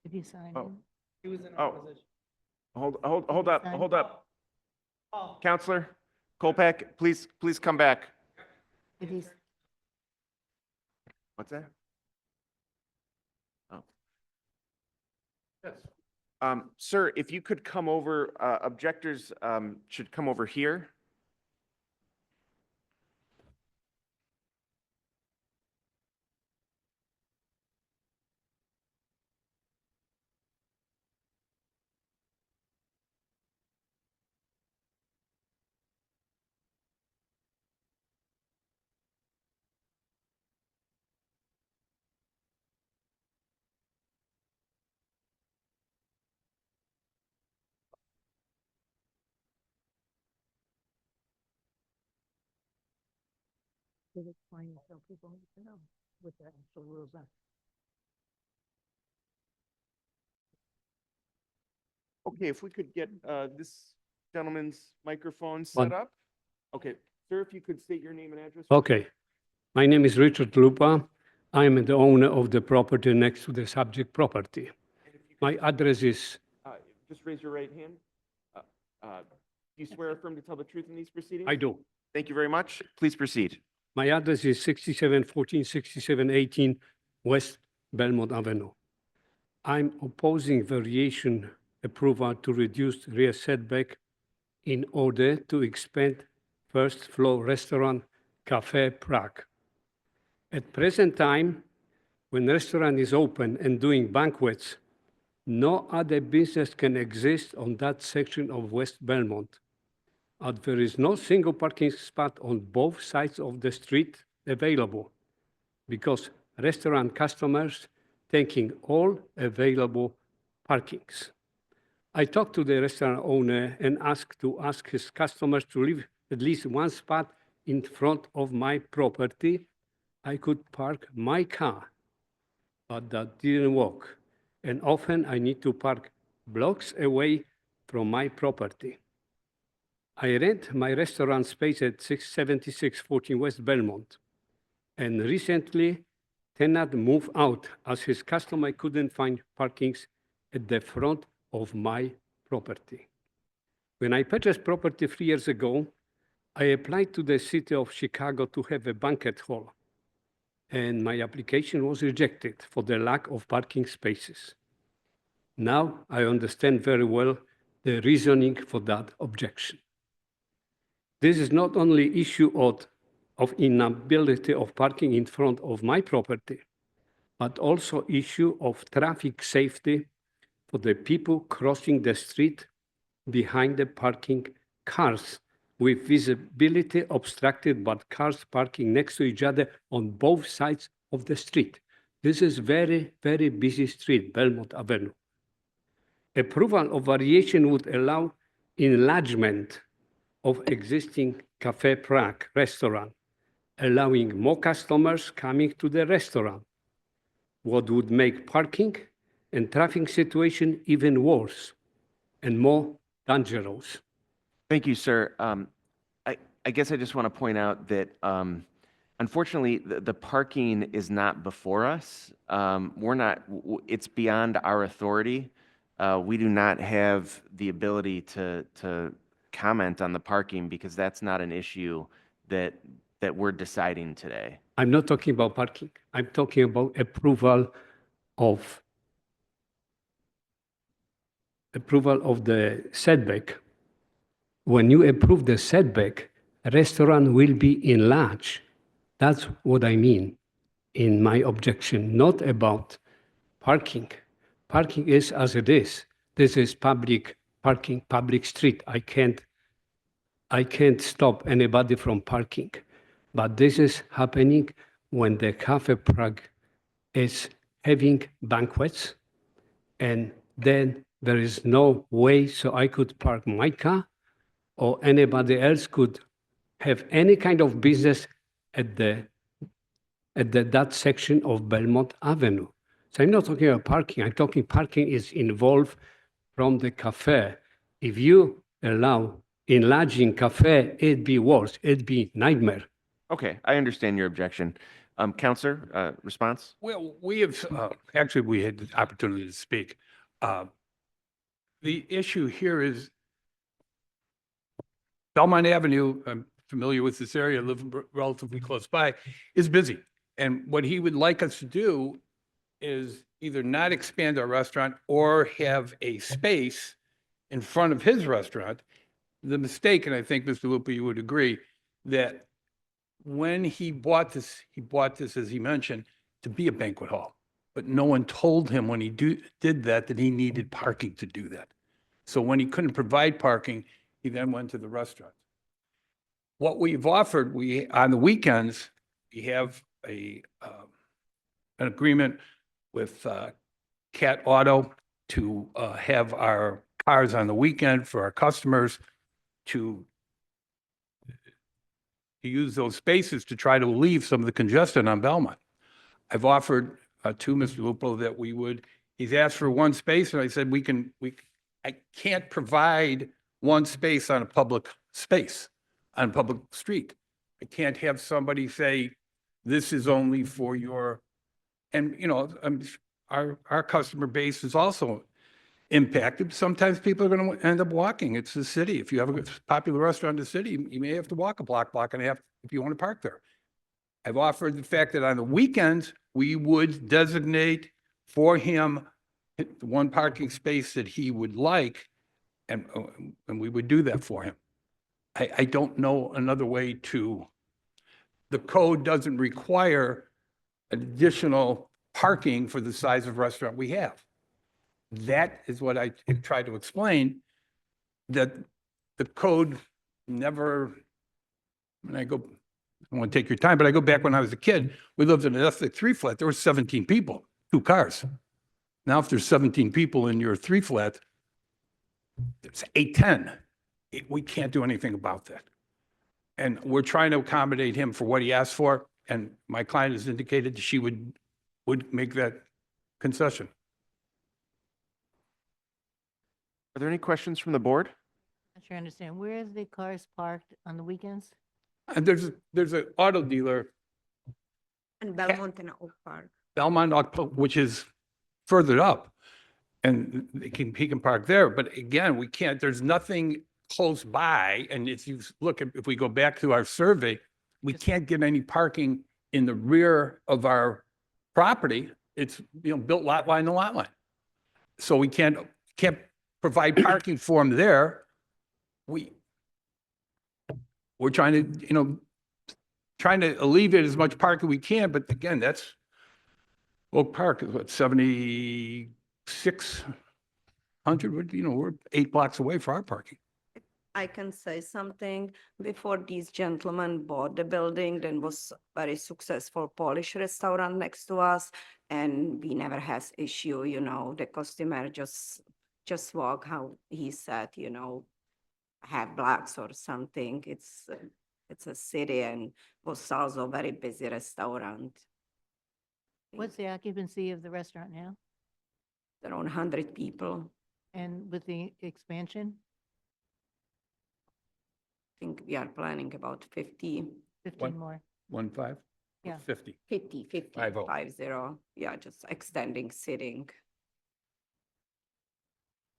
A: Did he sign
B: Oh.
A: in?
I: He was in
B: Oh.
I: opposition.
B: Hold up. Counselor Kolpak, please come back.
A: Did he?
B: What's that? Oh.
U: Yes.
B: Sir, if you could come over, objectors, should come over here.
A: Did it explain so people need to know what the actual rules are?
B: Okay, if we could get this gentleman's microphone
D: One-
B: set up. Okay, sir, if you could state your name and address.
D: Okay. My name is Richard Lupa. I am the owner of the property next to the subject property. My address is,
B: Just raise your right hand. Do you swear or affirm to tell the truth in these proceedings?
D: I do.
B: Thank you very much. Please proceed.
D: My address is 6714, 6718 West Belmont Avenue. I'm opposing variation approval to reduce rear setback in order to expand first floor restaurant Cafe Prague. At present time, when restaurant is open and doing banquets, no other business can exist on that section of West Belmont. And there is no single parking spot on both sides of the street available because restaurant customers taking all available parkings. I talked to the restaurant owner and asked his customers to leave at least one spot in front of my property. I could park my car, but that didn't work. And often I need to park blocks away from my property. I rent my restaurant space at 67614 West Belmont. And recently, tenant moved out as his customer couldn't find parkings at the front of my property. When I purchased property 3 years ago, I applied to the city of Chicago to have a banquet hall. And my application was rejected for the lack of parking spaces. Now I understand very well the reasoning for that objection. This is not only issue of inability of parking in front of my property, but also issue of traffic safety for the people crossing the street behind the parking cars with visibility obstructed by cars parking next to each other on both sides of the street. This is very, very busy street, Belmont Avenue. Approval of variation would allow enlargement of existing Cafe Prague restaurant, allowing more customers coming to the restaurant, what would make parking and traffic situation even worse and more dangerous.
B: Thank you, sir. I guess I just want to point out that unfortunately, the parking is not before us. We're not, it's beyond our authority. We do not have the ability to comment on the parking because that's not an issue that we're deciding today.
D: I'm not talking about parking. I'm talking about approval of the setback. When you approve the setback, a restaurant will be enlarged. That's what I mean in my objection, not about parking. Parking is as it is. This is public parking, public street. I can't stop anybody from parking. But this is happening when the Cafe Prague is having banquets, and then there is no way so I could park my car or anybody else could have any kind of business at that section of Belmont Avenue. So I'm not talking about parking. I'm talking parking is involved from the cafe. If you allow enlarging cafe, it'd be worse. It'd be nightmare.
B: Okay, I understand your objection. Counselor, response?
U: Well, we have, actually, we had the opportunity to speak. The issue here is Belmont Avenue, I'm familiar with this area, live relatively close by, is busy. And what he would like us to do is either not expand our restaurant or have a space in front of his restaurant. The mistake, and I think Mr. Lupa, you would agree, that when he bought this, as he mentioned, to be a banquet hall. But no one told him when he did that he needed parking to do that. So when he couldn't provide parking, he then went to the restaurant. What we've offered, on the weekends, we have an agreement with Cat Auto to have our cars on the weekend for our customers to use those spaces to try to relieve some of the congestion on Belmont. I've offered to Mr. Lupo that he's asked for one space, and I said, I can't provide one space on a public space, on a public street. I can't have somebody say, this is only for your, and our customer base is also impacted. Sometimes people are going to end up walking. It's the city. If you have a popular restaurant in the city, you may have to walk a block and a half if you want to park there. I've offered the fact that on the weekends, we would designate for him one parking space that he would like, and we would do that for him. I don't know another way to, the code doesn't require additional parking for the size of restaurant we have. That is what I tried to explain, that the code never, when I don't want to take your time, but I go back when I was a kid, we lived in an ethnic 3-flat. There were 17 people, 2 cars. Now, if there's 17 people in your 3-flat, it's 8-10. We can't do anything about that. And we're trying to accommodate him for what he asked for. And my client has indicated that she would make that concession.
B: Are there any questions from the board?
A: Not sure I understand. Where is the cars parked on the weekends?
U: And there's an auto dealer,
P: And Belmont and Oak Park.
U: Belmont, which is further up, and he can park there. But again, we can't, there's nothing close by. And if you look at, if we go back to our survey, we can't get any parking in the rear of our property. It's, built lot line to lot line. So we can't provide parking for them there. We're trying to, trying to alleviate as much parking we can, but again, that's, Oak Park is what, 7,600, we're 8 blocks away for our parking.
J: I can say something. Before these gentlemen bought the building, then was very successful Polish restaurant next to us, and we never has issue, the customer just walk how he said, have blocks or something. It's a city and was also a very busy restaurant.
A: What's the occupancy of the restaurant now?
J: Around 100 people.
A: And with the expansion,
J: I think we are planning about 50,
A: 15 more?
U: 15?
A: Yeah.
U: 50.
J: 50, 50,
U: 50.
J: 50. Yeah, just extending seating.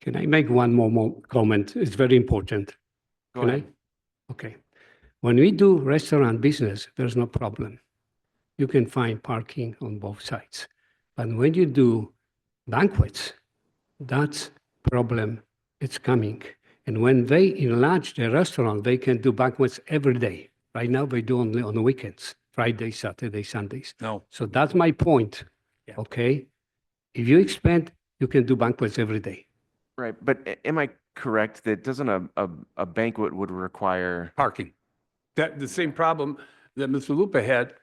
D: Can I make one more comment? It's very important.
B: Go
D: Can
B: ahead.
D: I? Okay. When we do restaurant business, there's no problem. You can find parking on both sides. But when you do banquets, that's problem. It's coming. And when they enlarge the restaurant, they can do banquets every day. Right now, they do only on the weekends, Fridays, Saturdays, Sundays.
U: No.
D: So that's my point.
U: Yeah.
D: Okay. If you expand, you can do banquets every day.
B: Right, but am I correct that doesn't a banquet would require?
U: Parking. That, the same problem that Mr. Lupa had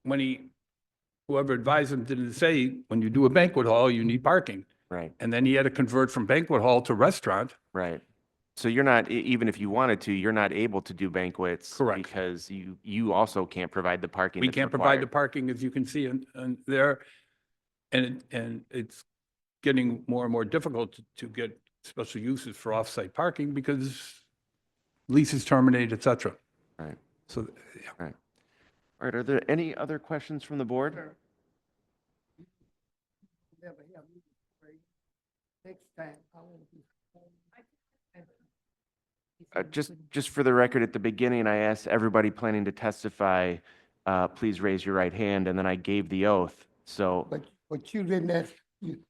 U: when whoever advised him didn't say, when you do a banquet hall, you need parking.
B: Right,
U: And then he had to convert from banquet hall to restaurant.
B: right. So you're not, even if you wanted to, you're not able to do banquets.
U: Correct.
B: Because you also can't provide the parking
U: We
B: that's
U: can't provide the
B: required.
U: parking, as you can see in there. And it's getting more and more difficult to get special uses for off-site parking because leases terminate, et cetera.
B: Right,
U: So,
B: right. All right, are there any other questions from the board?
F: Next time, I want to be.
B: Just for the record, at the beginning, I asked everybody planning to testify, please raise your right hand, and then I gave the oath. So
F: But you didn't ask,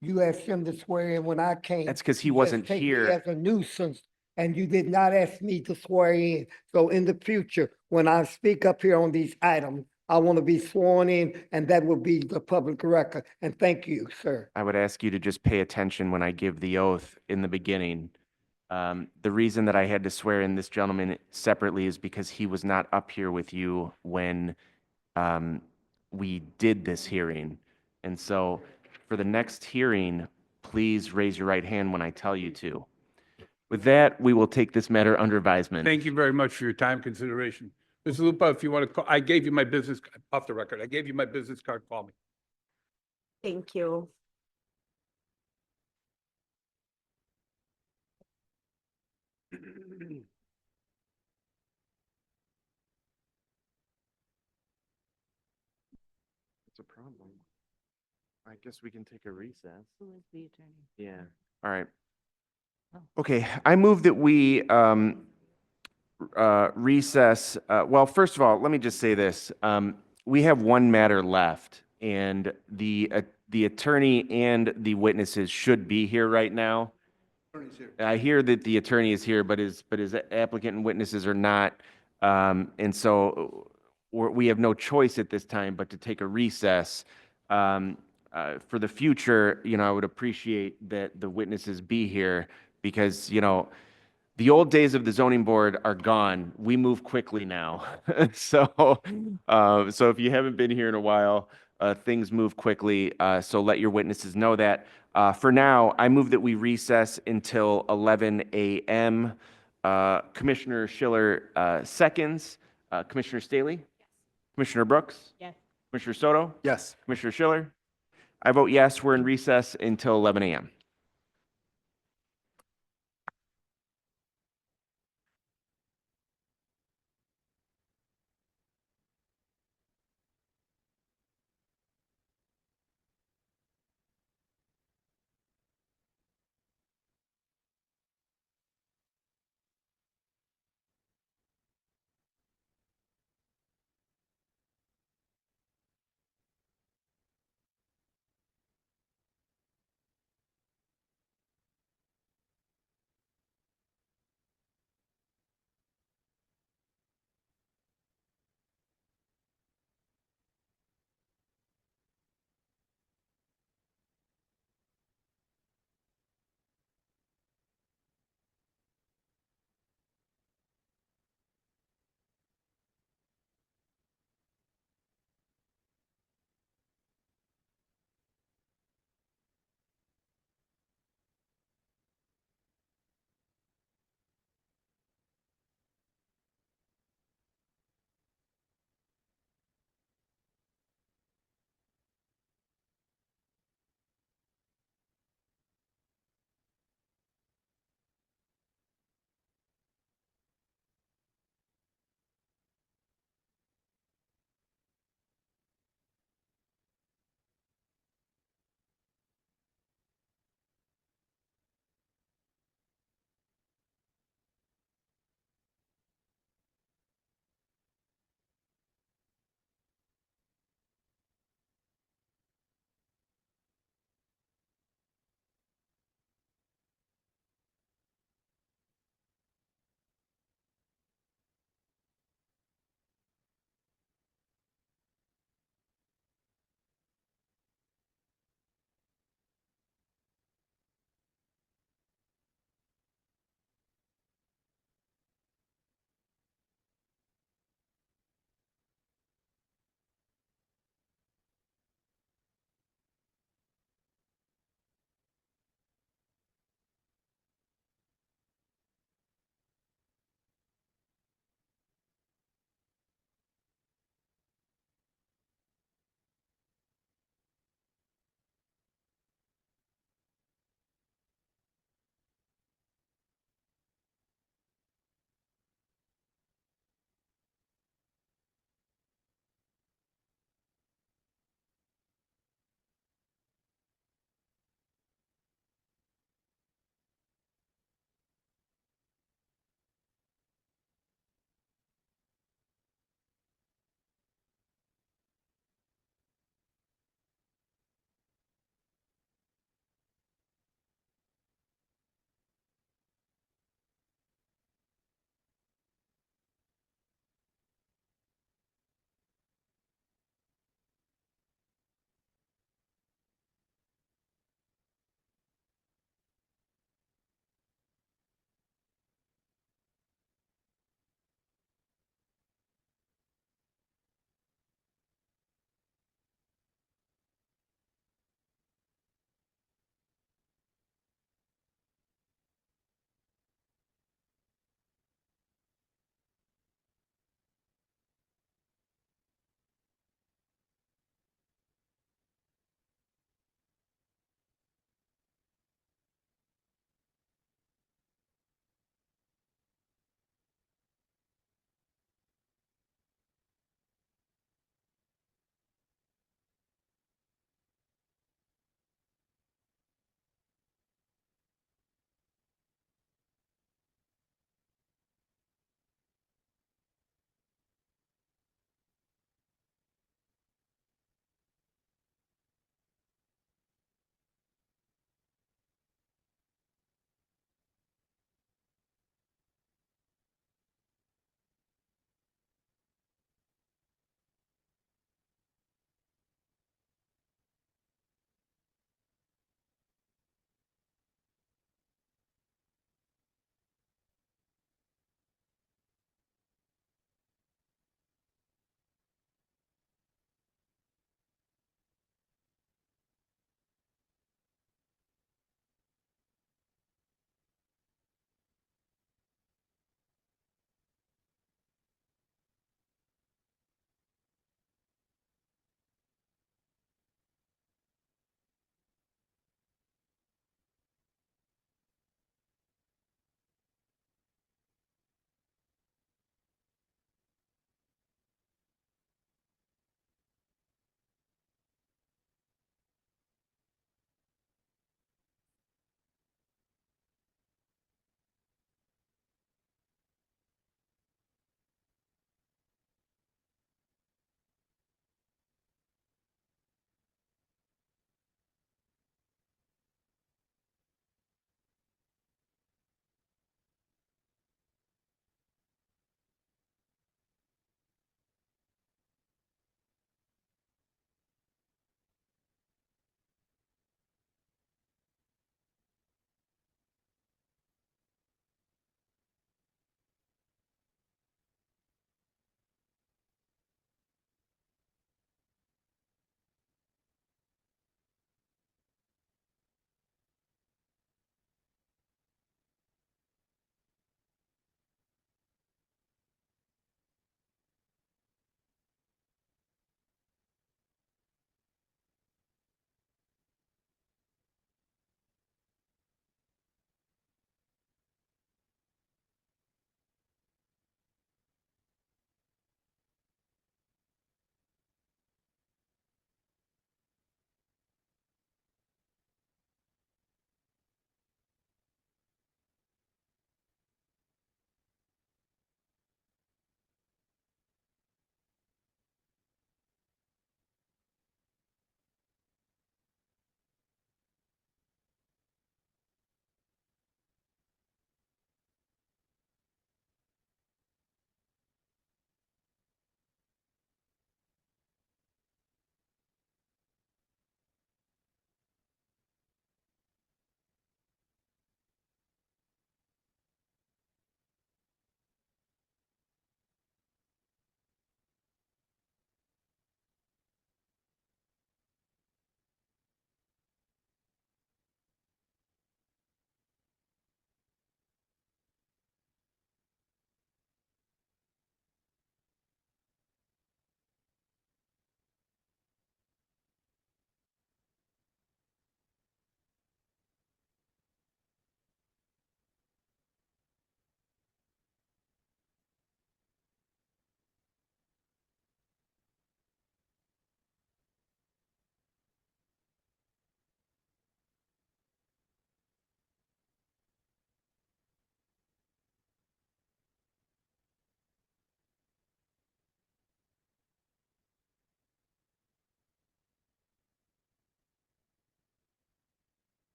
F: you asked him to swear in when I came.
B: that's because he
F: You just
B: wasn't
F: take me
B: here.
F: As a nuisance, and you did not ask me to swear in. So in the future, when I speak up here on these items, I want to be sworn in, and that will be the public record. And thank you, sir.
B: I would ask you to just pay attention when I give the oath in the beginning. The reason that I had to swear in this gentleman separately is because he was not up here with you when we did this hearing. And so for the next hearing, please raise your right hand when I tell you to. With that, we will take this matter under advisement.
U: thank you very much for your time consideration. Mr. Lupa, if you want to call, I gave you my business, off the record, I gave you my business card, call me.
J: Thank you.
B: It's a problem. I guess we can take a recess.
A: Who is the attorney?
B: Yeah, all right.
A: Oh.
B: Okay, I move that we recess. Well, first of all, let me just say this. We have one matter left, and the attorney and the witnesses should be here right now. I hear that the attorney is here, but his applicant and witnesses are not. And so we have no choice at this time but to take a recess. For the future, I would appreciate that the witnesses be here because, the old days of the zoning board are gone. We move quickly now. So if you haven't been here in a while, things move quickly. So let your witnesses know that. For now, I move that we recess until 11 a.m. Commissioner Schiller seconds. Commissioner Staley? Yes. Commissioner Brooks?
A: Yes.
B: Commissioner Soto?
H: Yes.
B: Commissioner Schiller? I vote yes. We're in recess until 11 a.m.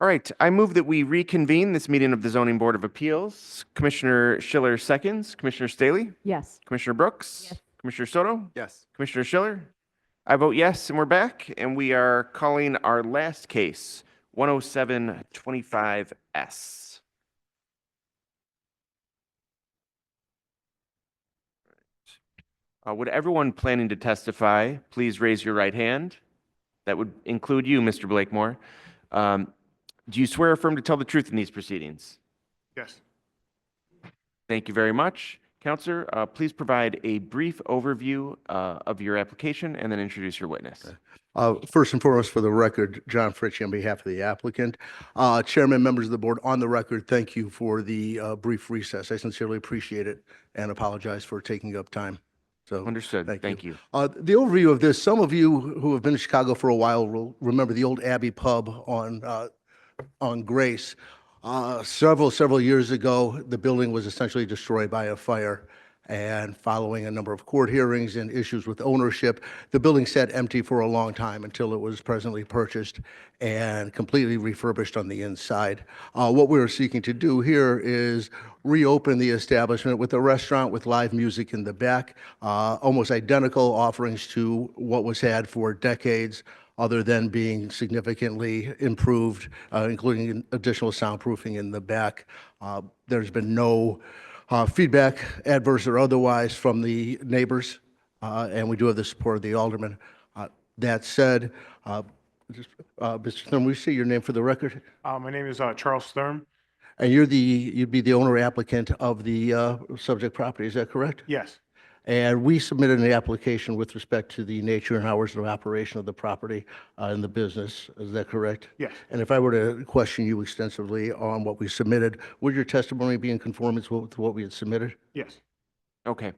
B: All right, I move that we reconvene this meeting of the Zoning Board of Appeals. Commissioner Schiller seconds. Commissioner Staley?
A: Yes.
B: Commissioner Brooks?
A: Yes.
B: Commissioner Soto?
H: Yes.
B: Commissioner Schiller? I vote yes, and we're back, and we are calling our last case, 10725S. Would everyone planning to testify please raise your right hand? That would include you, Mr. Blakemore. Do you swear or affirm to tell the truth in these proceedings?
C: Yes.
B: Thank you very much. Counselor, please provide a brief overview of your application and then introduce your witness.
M: First and foremost, for the record, John Fritchie on behalf of the applicant. Chairman, members of the board, on the record, thank you for the brief recess. I sincerely appreciate it and apologize for taking up time. So
B: Understood. Thank you.
M: The overview of this, some of you who have been in Chicago for a while will remember the old Abbey Pub on Grace. Several years ago, the building was essentially destroyed by a fire. And following a number of court hearings and issues with ownership, the building sat empty for a long time until it was presently purchased and completely refurbished on the inside. What we're seeking to do here is reopen the establishment with a restaurant with live music in the back, almost identical offerings to what was had for decades, other than being significantly improved, including additional soundproofing in the back. There's been no feedback, adverse or otherwise, from the neighbors, and we do have the support of the alderman. That said, Mr. Thurm, we see your name for the record,
C: My name is Charles Thurm.
M: and you'd be the owner applicant of the subject property. Is that correct?
C: Yes.
M: And we submitted an application with respect to the nature and hours of operation of the property and the business. Is that correct?
C: Yes.
M: And if I were to question you extensively on what we submitted, would your testimony be in conformance with what we had submitted?
C: Yes.
B: Okay.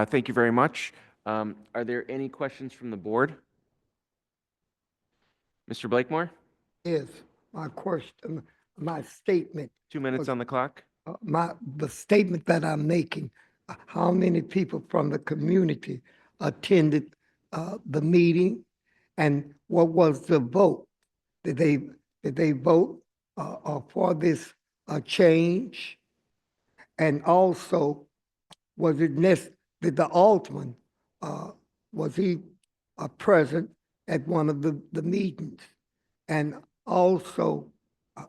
B: Thank you very much. Are there any questions from the board? Mr. Blakemore?
F: Is my question, my statement,
B: 2 minutes on the clock.
F: the statement that I'm making, how many people from the community attended the meeting, and what was the vote? Did they vote for this change? And also, did the alderman was he present at one of the meetings? And also,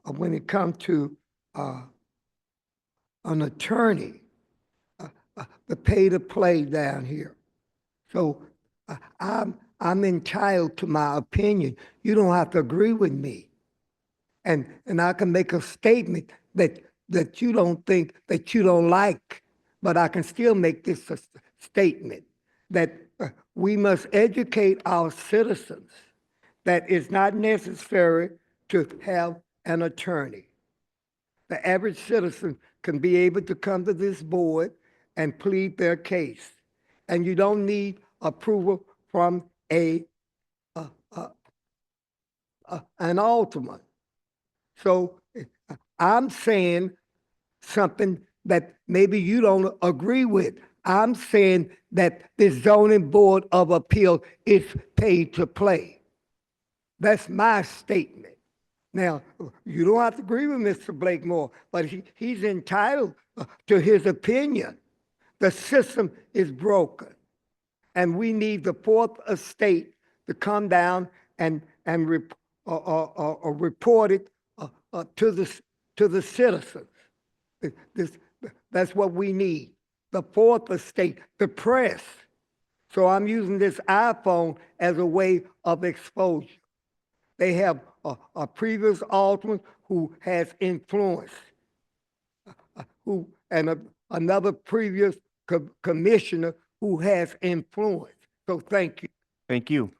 F: when it comes to an attorney, the pay to play down here. So I'm entitled to my opinion. You don't have to agree with me. And I can make a statement that you don't think, that you don't like, but I can still make this a statement that we must educate our citizens that it's not necessary to have an attorney. The average citizen can be able to come to this board and plead their case. And you don't need approval from an alderman. So I'm saying something that maybe you don't agree with. I'm saying that the zoning board of appeal is paid to play. That's my statement. Now, you don't have to agree with Mr. Blakemore, but he's entitled to his opinion. The system is broken, and we need the fourth estate to come down and report it to the citizens. That's what we need. The fourth estate, the press. So I'm using this iPhone as a way of exposure. They have a previous alderman who has influence, another previous commissioner who has influence. So thank you.
B: Thank you.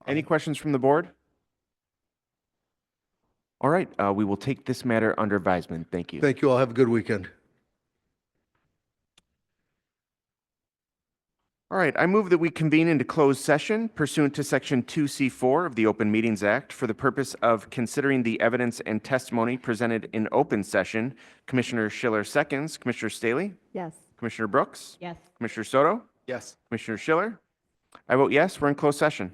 B: Any questions from the board? All right, we will take this matter under advisement. Thank you.
M: Thank you all. Have a good weekend.
B: All right, I move that we convene into closed session pursuant to Section 2C4 of the Open Meetings Act for the purpose of considering the evidence and testimony presented in open session. Commissioner Schiller seconds. Commissioner Staley?
A: Yes.
B: Commissioner Brooks?
A: Yes.
B: Commissioner Soto?
H: Yes.
B: Commissioner Schiller? I vote yes, we're in closed session.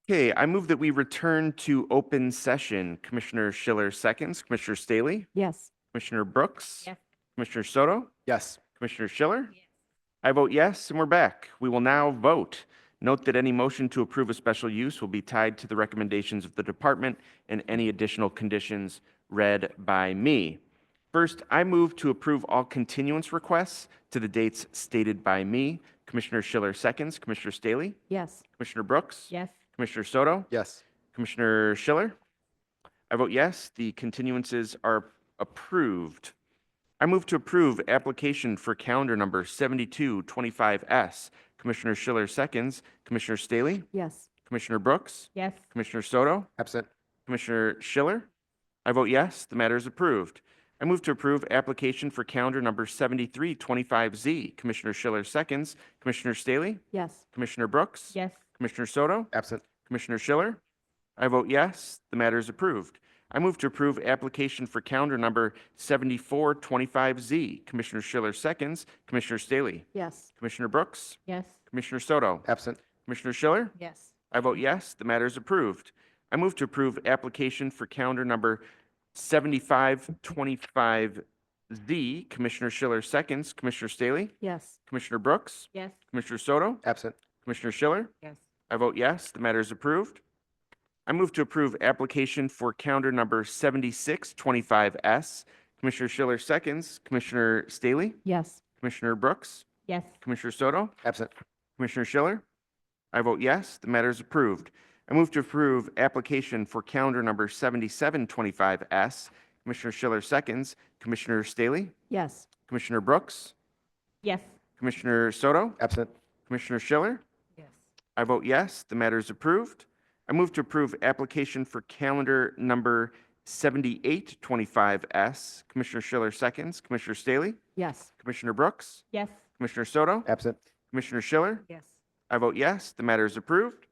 B: Okay, I move that we return to open session. Commissioner Schiller seconds, Commissioner Staley,
A: Yes.
B: Commissioner Brooks.
A: Yes.
B: Commissioner Soto,
H: Yes.
B: Commissioner Schiller. I vote yes, and we're back. We will now vote. Note that any motion to approve a special use will be tied to the recommendations of the department and any additional conditions read by me. First, I move to approve all continuance requests to the dates stated by me. Commissioner Schiller seconds, Commissioner Staley,
A: Yes.
B: Commissioner Brooks.
A: Yes.
B: Commissioner Soto,
H: Yes.
B: Commissioner Schiller. I vote yes, the continuances are approved. I move to approve application for calendar number 7225S. Commissioner Schiller seconds, Commissioner Staley,
A: Yes.
B: Commissioner Brooks,
A: Yes.
B: Commissioner Soto,
H: Absent.
B: Commissioner Schiller. I vote yes, the matter is approved. I move to approve application for calendar number 7325Z. Commissioner Schiller seconds, Commissioner Staley,
A: Yes.
B: Commissioner Brooks,
A: Yes.
B: Commissioner Soto,
H: Absent.
B: Commissioner Schiller. I vote yes, the matter is approved. I move to approve application for calendar number 7425Z. Commissioner Schiller seconds, Commissioner Staley,
A: Yes.
B: Commissioner Brooks,
A: Yes.
B: Commissioner Soto,
H: Absent.
B: Commissioner Schiller.
A: Yes.
B: I vote yes, the matter is approved. I move to approve application for calendar number 7525Z. Commissioner Schiller seconds, Commissioner Staley,
A: Yes.
B: Commissioner Brooks,
A: Yes.
B: Commissioner Soto,
H: Absent.
B: Commissioner Schiller.
A: Yes.
B: I vote yes, the matter is approved. I move to approve application for calendar number 7625S. Commissioner Schiller seconds, Commissioner Staley,
A: Yes.
B: Commissioner Brooks,
A: Yes.
B: Commissioner Soto,
H: Absent.
B: Commissioner Schiller. I vote yes, the matter is approved. I move to approve application for calendar number 7725S. Commissioner Schiller seconds, Commissioner Staley,
A: Yes.
B: Commissioner Brooks,
A: Yes.
B: Commissioner Soto,
H: Absent.
B: Commissioner Schiller.
A: Yes.
B: I vote yes, the matter is approved. I move to approve application for calendar number 7825S. Commissioner Schiller seconds, Commissioner Staley,
A: Yes.
B: Commissioner Brooks,
A: Yes.
B: Commissioner Soto,
H: Absent.
B: Commissioner Schiller.
A: Yes.
B: I vote yes, the matter is approved.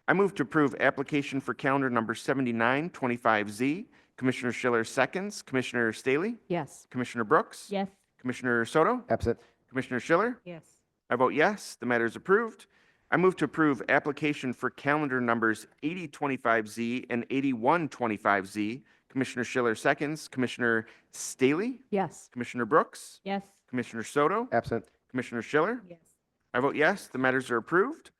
B: I move to approve application for calendar number 7925Z. Commissioner Schiller seconds, Commissioner Staley,
A: Yes.
B: Commissioner Brooks,
A: Yes.
B: Commissioner Soto,
H: Absent.
B: Commissioner Schiller.
A: Yes.
B: I vote yes, the matter is approved. I move to approve application for calendar numbers 8025Z and 8125Z. Commissioner Schiller seconds, Commissioner Staley,
A: Yes.
B: Commissioner Brooks,
A: Yes.
B: Commissioner Soto,
H: Absent.
B: Commissioner Schiller.
A: Yes.
B: I vote yes, the matters are approved.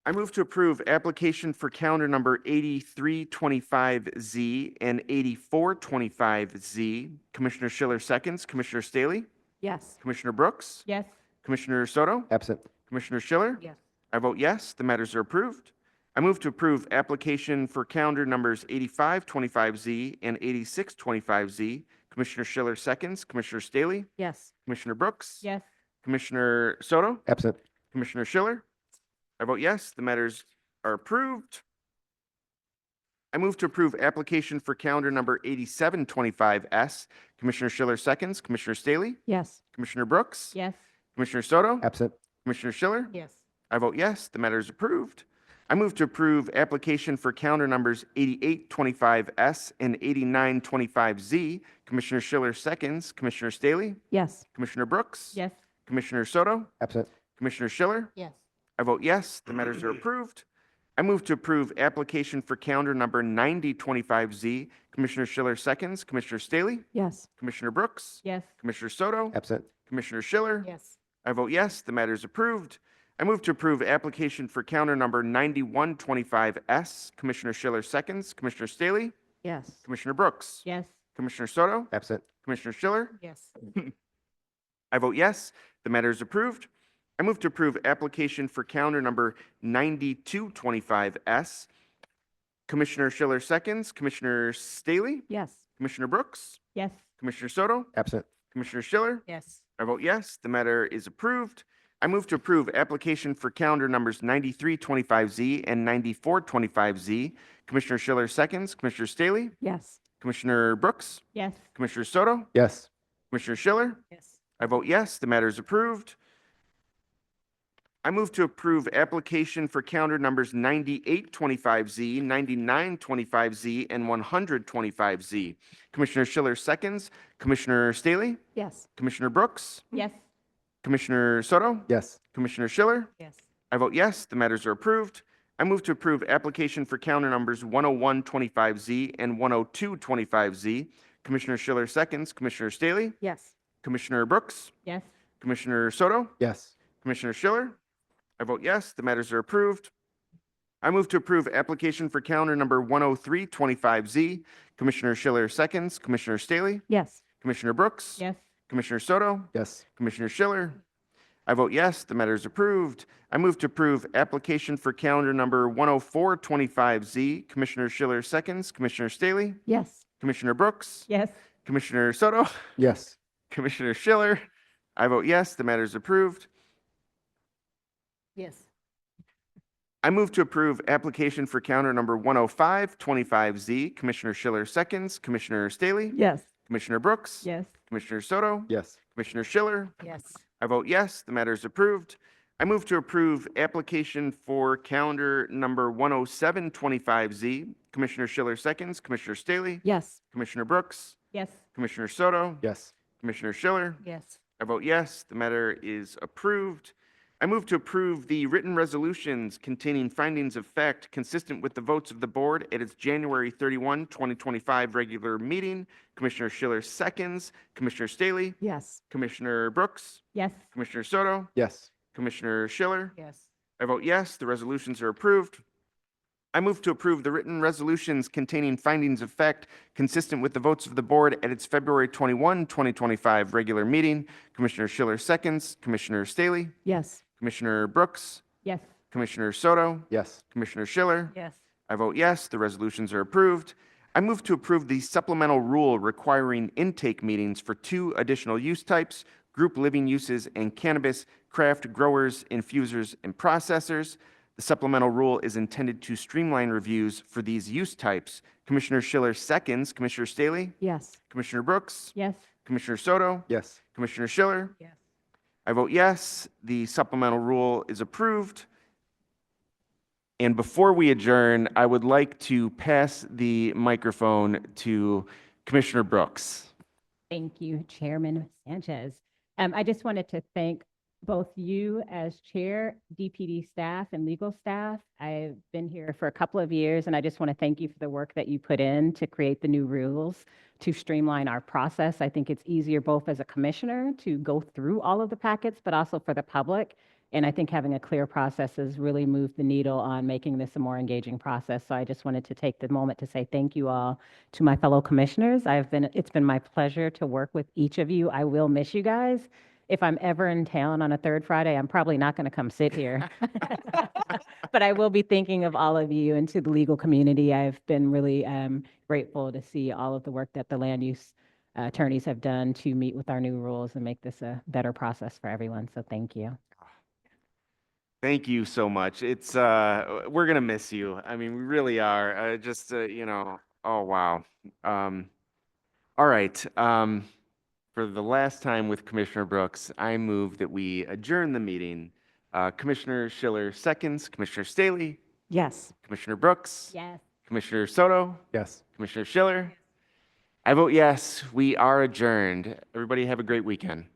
B: I move to approve application for calendar number 8325Z and 8425Z. Commissioner Schiller seconds, Commissioner Staley,
A: Yes.
B: Commissioner Brooks,
A: Yes.
B: Commissioner Soto,
H: Absent.
B: Commissioner Schiller.
A: Yes.
B: I vote yes, the matters are approved. I move to approve application for calendar numbers 8525Z and 8625Z. Commissioner Schiller seconds, Commissioner Staley,
A: Yes.
B: Commissioner Brooks,
A: Yes.
B: Commissioner Soto,
H: Absent.
B: Commissioner Schiller. I vote yes, the matters are approved. I move to approve application for calendar number 8725S. Commissioner Schiller seconds, Commissioner Staley,
A: Yes.
B: Commissioner Brooks,
A: Yes.
B: Commissioner Soto,
H: Absent.
B: Commissioner Schiller.
A: Yes.
B: I vote yes, the matter is approved. I move to approve application for calendar numbers 8825S and 8925Z. Commissioner Schiller seconds, Commissioner Staley,
A: Yes.
B: Commissioner Brooks,
A: Yes.
B: Commissioner Soto,
H: Absent.
B: Commissioner Schiller.
A: Yes.
B: I vote yes, the matters are approved. I move to approve application for calendar number 9025Z. Commissioner Schiller seconds, Commissioner Staley,
A: Yes.
B: Commissioner Brooks,
A: Yes.
B: Commissioner Soto,
H: Absent.
B: Commissioner Schiller.
A: Yes.
B: I vote yes, the matter is approved. I move to approve application for calendar number 9125S. Commissioner Schiller seconds, Commissioner Staley,
A: Yes.
B: Commissioner Brooks,
A: Yes.
B: Commissioner Soto,
H: Absent.
B: Commissioner Schiller.
A: Yes.
B: I vote yes, the matter is approved. I move to approve application for calendar number 9225S. Commissioner Schiller seconds, Commissioner Staley,
A: Yes.
B: Commissioner Brooks,
A: Yes.
B: Commissioner Soto,
H: Absent.
B: Commissioner Schiller.
A: Yes.
B: I vote yes, the matter is approved. I move to approve application for calendar numbers 9325Z and 9425Z. Commissioner Schiller seconds, Commissioner Staley,
A: Yes.
B: Commissioner Brooks,
A: Yes.
B: Commissioner Soto,
H: Yes.
B: Commissioner Schiller.
A: Yes.
B: I vote yes, the matter is approved. I move to approve application for calendar numbers 9825Z, 9925Z, and 125Z. Commissioner Schiller seconds, Commissioner Staley,
A: Yes.
B: Commissioner Brooks,
A: Yes.
B: Commissioner Soto,
H: Yes.
B: Commissioner Schiller.
A: Yes.
B: I vote yes, the matters are approved. I move to approve application for calendar numbers 10125Z and 10225Z. Commissioner Schiller seconds, Commissioner Staley,
A: Yes.
B: Commissioner Brooks,
A: Yes.
B: Commissioner Soto,
S: Yes.
B: Commissioner Schiller. I vote yes, the matters are approved. I move to approve application for calendar number 10325Z. Commissioner Schiller seconds, Commissioner Staley,
A: Yes.
B: Commissioner Brooks,
A: Yes.
B: Commissioner Soto,
S: Yes.
B: Commissioner Schiller. I vote yes, the matter is approved. I move to approve application for calendar number 10425Z. Commissioner Schiller seconds, Commissioner Staley,
A: Yes.
B: Commissioner Brooks,
A: Yes.
B: Commissioner Soto,
S: Yes.
B: Commissioner Schiller. I vote yes, the matter is approved.
A: Yes.
B: I move to approve application for calendar number 10525Z. Commissioner Schiller seconds, Commissioner Staley,
A: Yes.
B: Commissioner Brooks,
A: Yes.
B: Commissioner Soto,
S: Yes.
B: Commissioner Schiller.
A: Yes.
B: I vote yes, the matter is approved. I move to approve application for calendar number 10725Z. Commissioner Schiller seconds, Commissioner Staley,
A: Yes.
B: Commissioner Brooks,
A: Yes.
B: Commissioner Soto,
S: Yes.
B: Commissioner Schiller.
A: Yes.
B: I vote yes, the matter is approved. I move to approve the written resolutions containing findings of fact consistent with the votes of the board at its January 31, 2025 regular meeting. Commissioner Schiller seconds, Commissioner Staley,
A: Yes.
B: Commissioner Brooks,
A: Yes.
B: Commissioner Soto,
S: Yes.
B: Commissioner Schiller.
A: Yes.
B: I vote yes, the resolutions are approved. I move to approve the written resolutions containing findings of fact consistent with the votes of the board at its February 21, 2025 regular meeting. Commissioner Schiller seconds, Commissioner Staley,
A: Yes.
B: Commissioner Brooks,
A: Yes.
B: Commissioner Soto,
S: Yes.
B: Commissioner Schiller.
A: Yes.
B: I vote yes, the resolutions are approved. I move to approve the supplemental rule requiring intake meetings for 2 additional use types, group living uses and cannabis, craft growers, infusers, and processors. The supplemental rule is intended to streamline reviews for these use types. Commissioner Schiller seconds, Commissioner Staley,
A: Yes.
B: Commissioner Brooks,
A: Yes.
B: Commissioner Soto,
S: Yes.
B: Commissioner Schiller.
A: Yes.
B: I vote yes, the supplemental rule is approved. And before we adjourn, I would like to pass the microphone to Commissioner Brooks.
N: Thank you, Chairman Sanchez. I just wanted to thank both you as chair, DPD staff, and legal staff. I've been here for a couple of years, and I just want to thank you for the work that you put in to create the new rules to streamline our process. I think it's easier both as a commissioner to go through all of the packets, but also for the public. And I think having a clear process has really moved the needle on making this a more engaging process. So I just wanted to take the moment to say thank you all to my fellow commissioners. It's been my pleasure to work with each of you. I will miss you guys. If I'm ever in town on a third Friday, I'm probably not going to come sit here. But I will be thinking of all of you and to the legal community. I've been really grateful to see all of the work that the land use attorneys have done to meet with our new rules and make this a better process for everyone. So thank you.
B: Thank you so much. It's we're gonna miss you. I mean, we really are. Oh wow. All right. For the last time with Commissioner Brooks, I move that we adjourn the meeting. Commissioner Schiller seconds, Commissioner Staley,
A: Yes.
B: Commissioner Brooks,
N: Yes.
B: Commissioner Soto,
S: Yes.
B: Commissioner Schiller. I vote yes, we are adjourned. Everybody have a great weekend.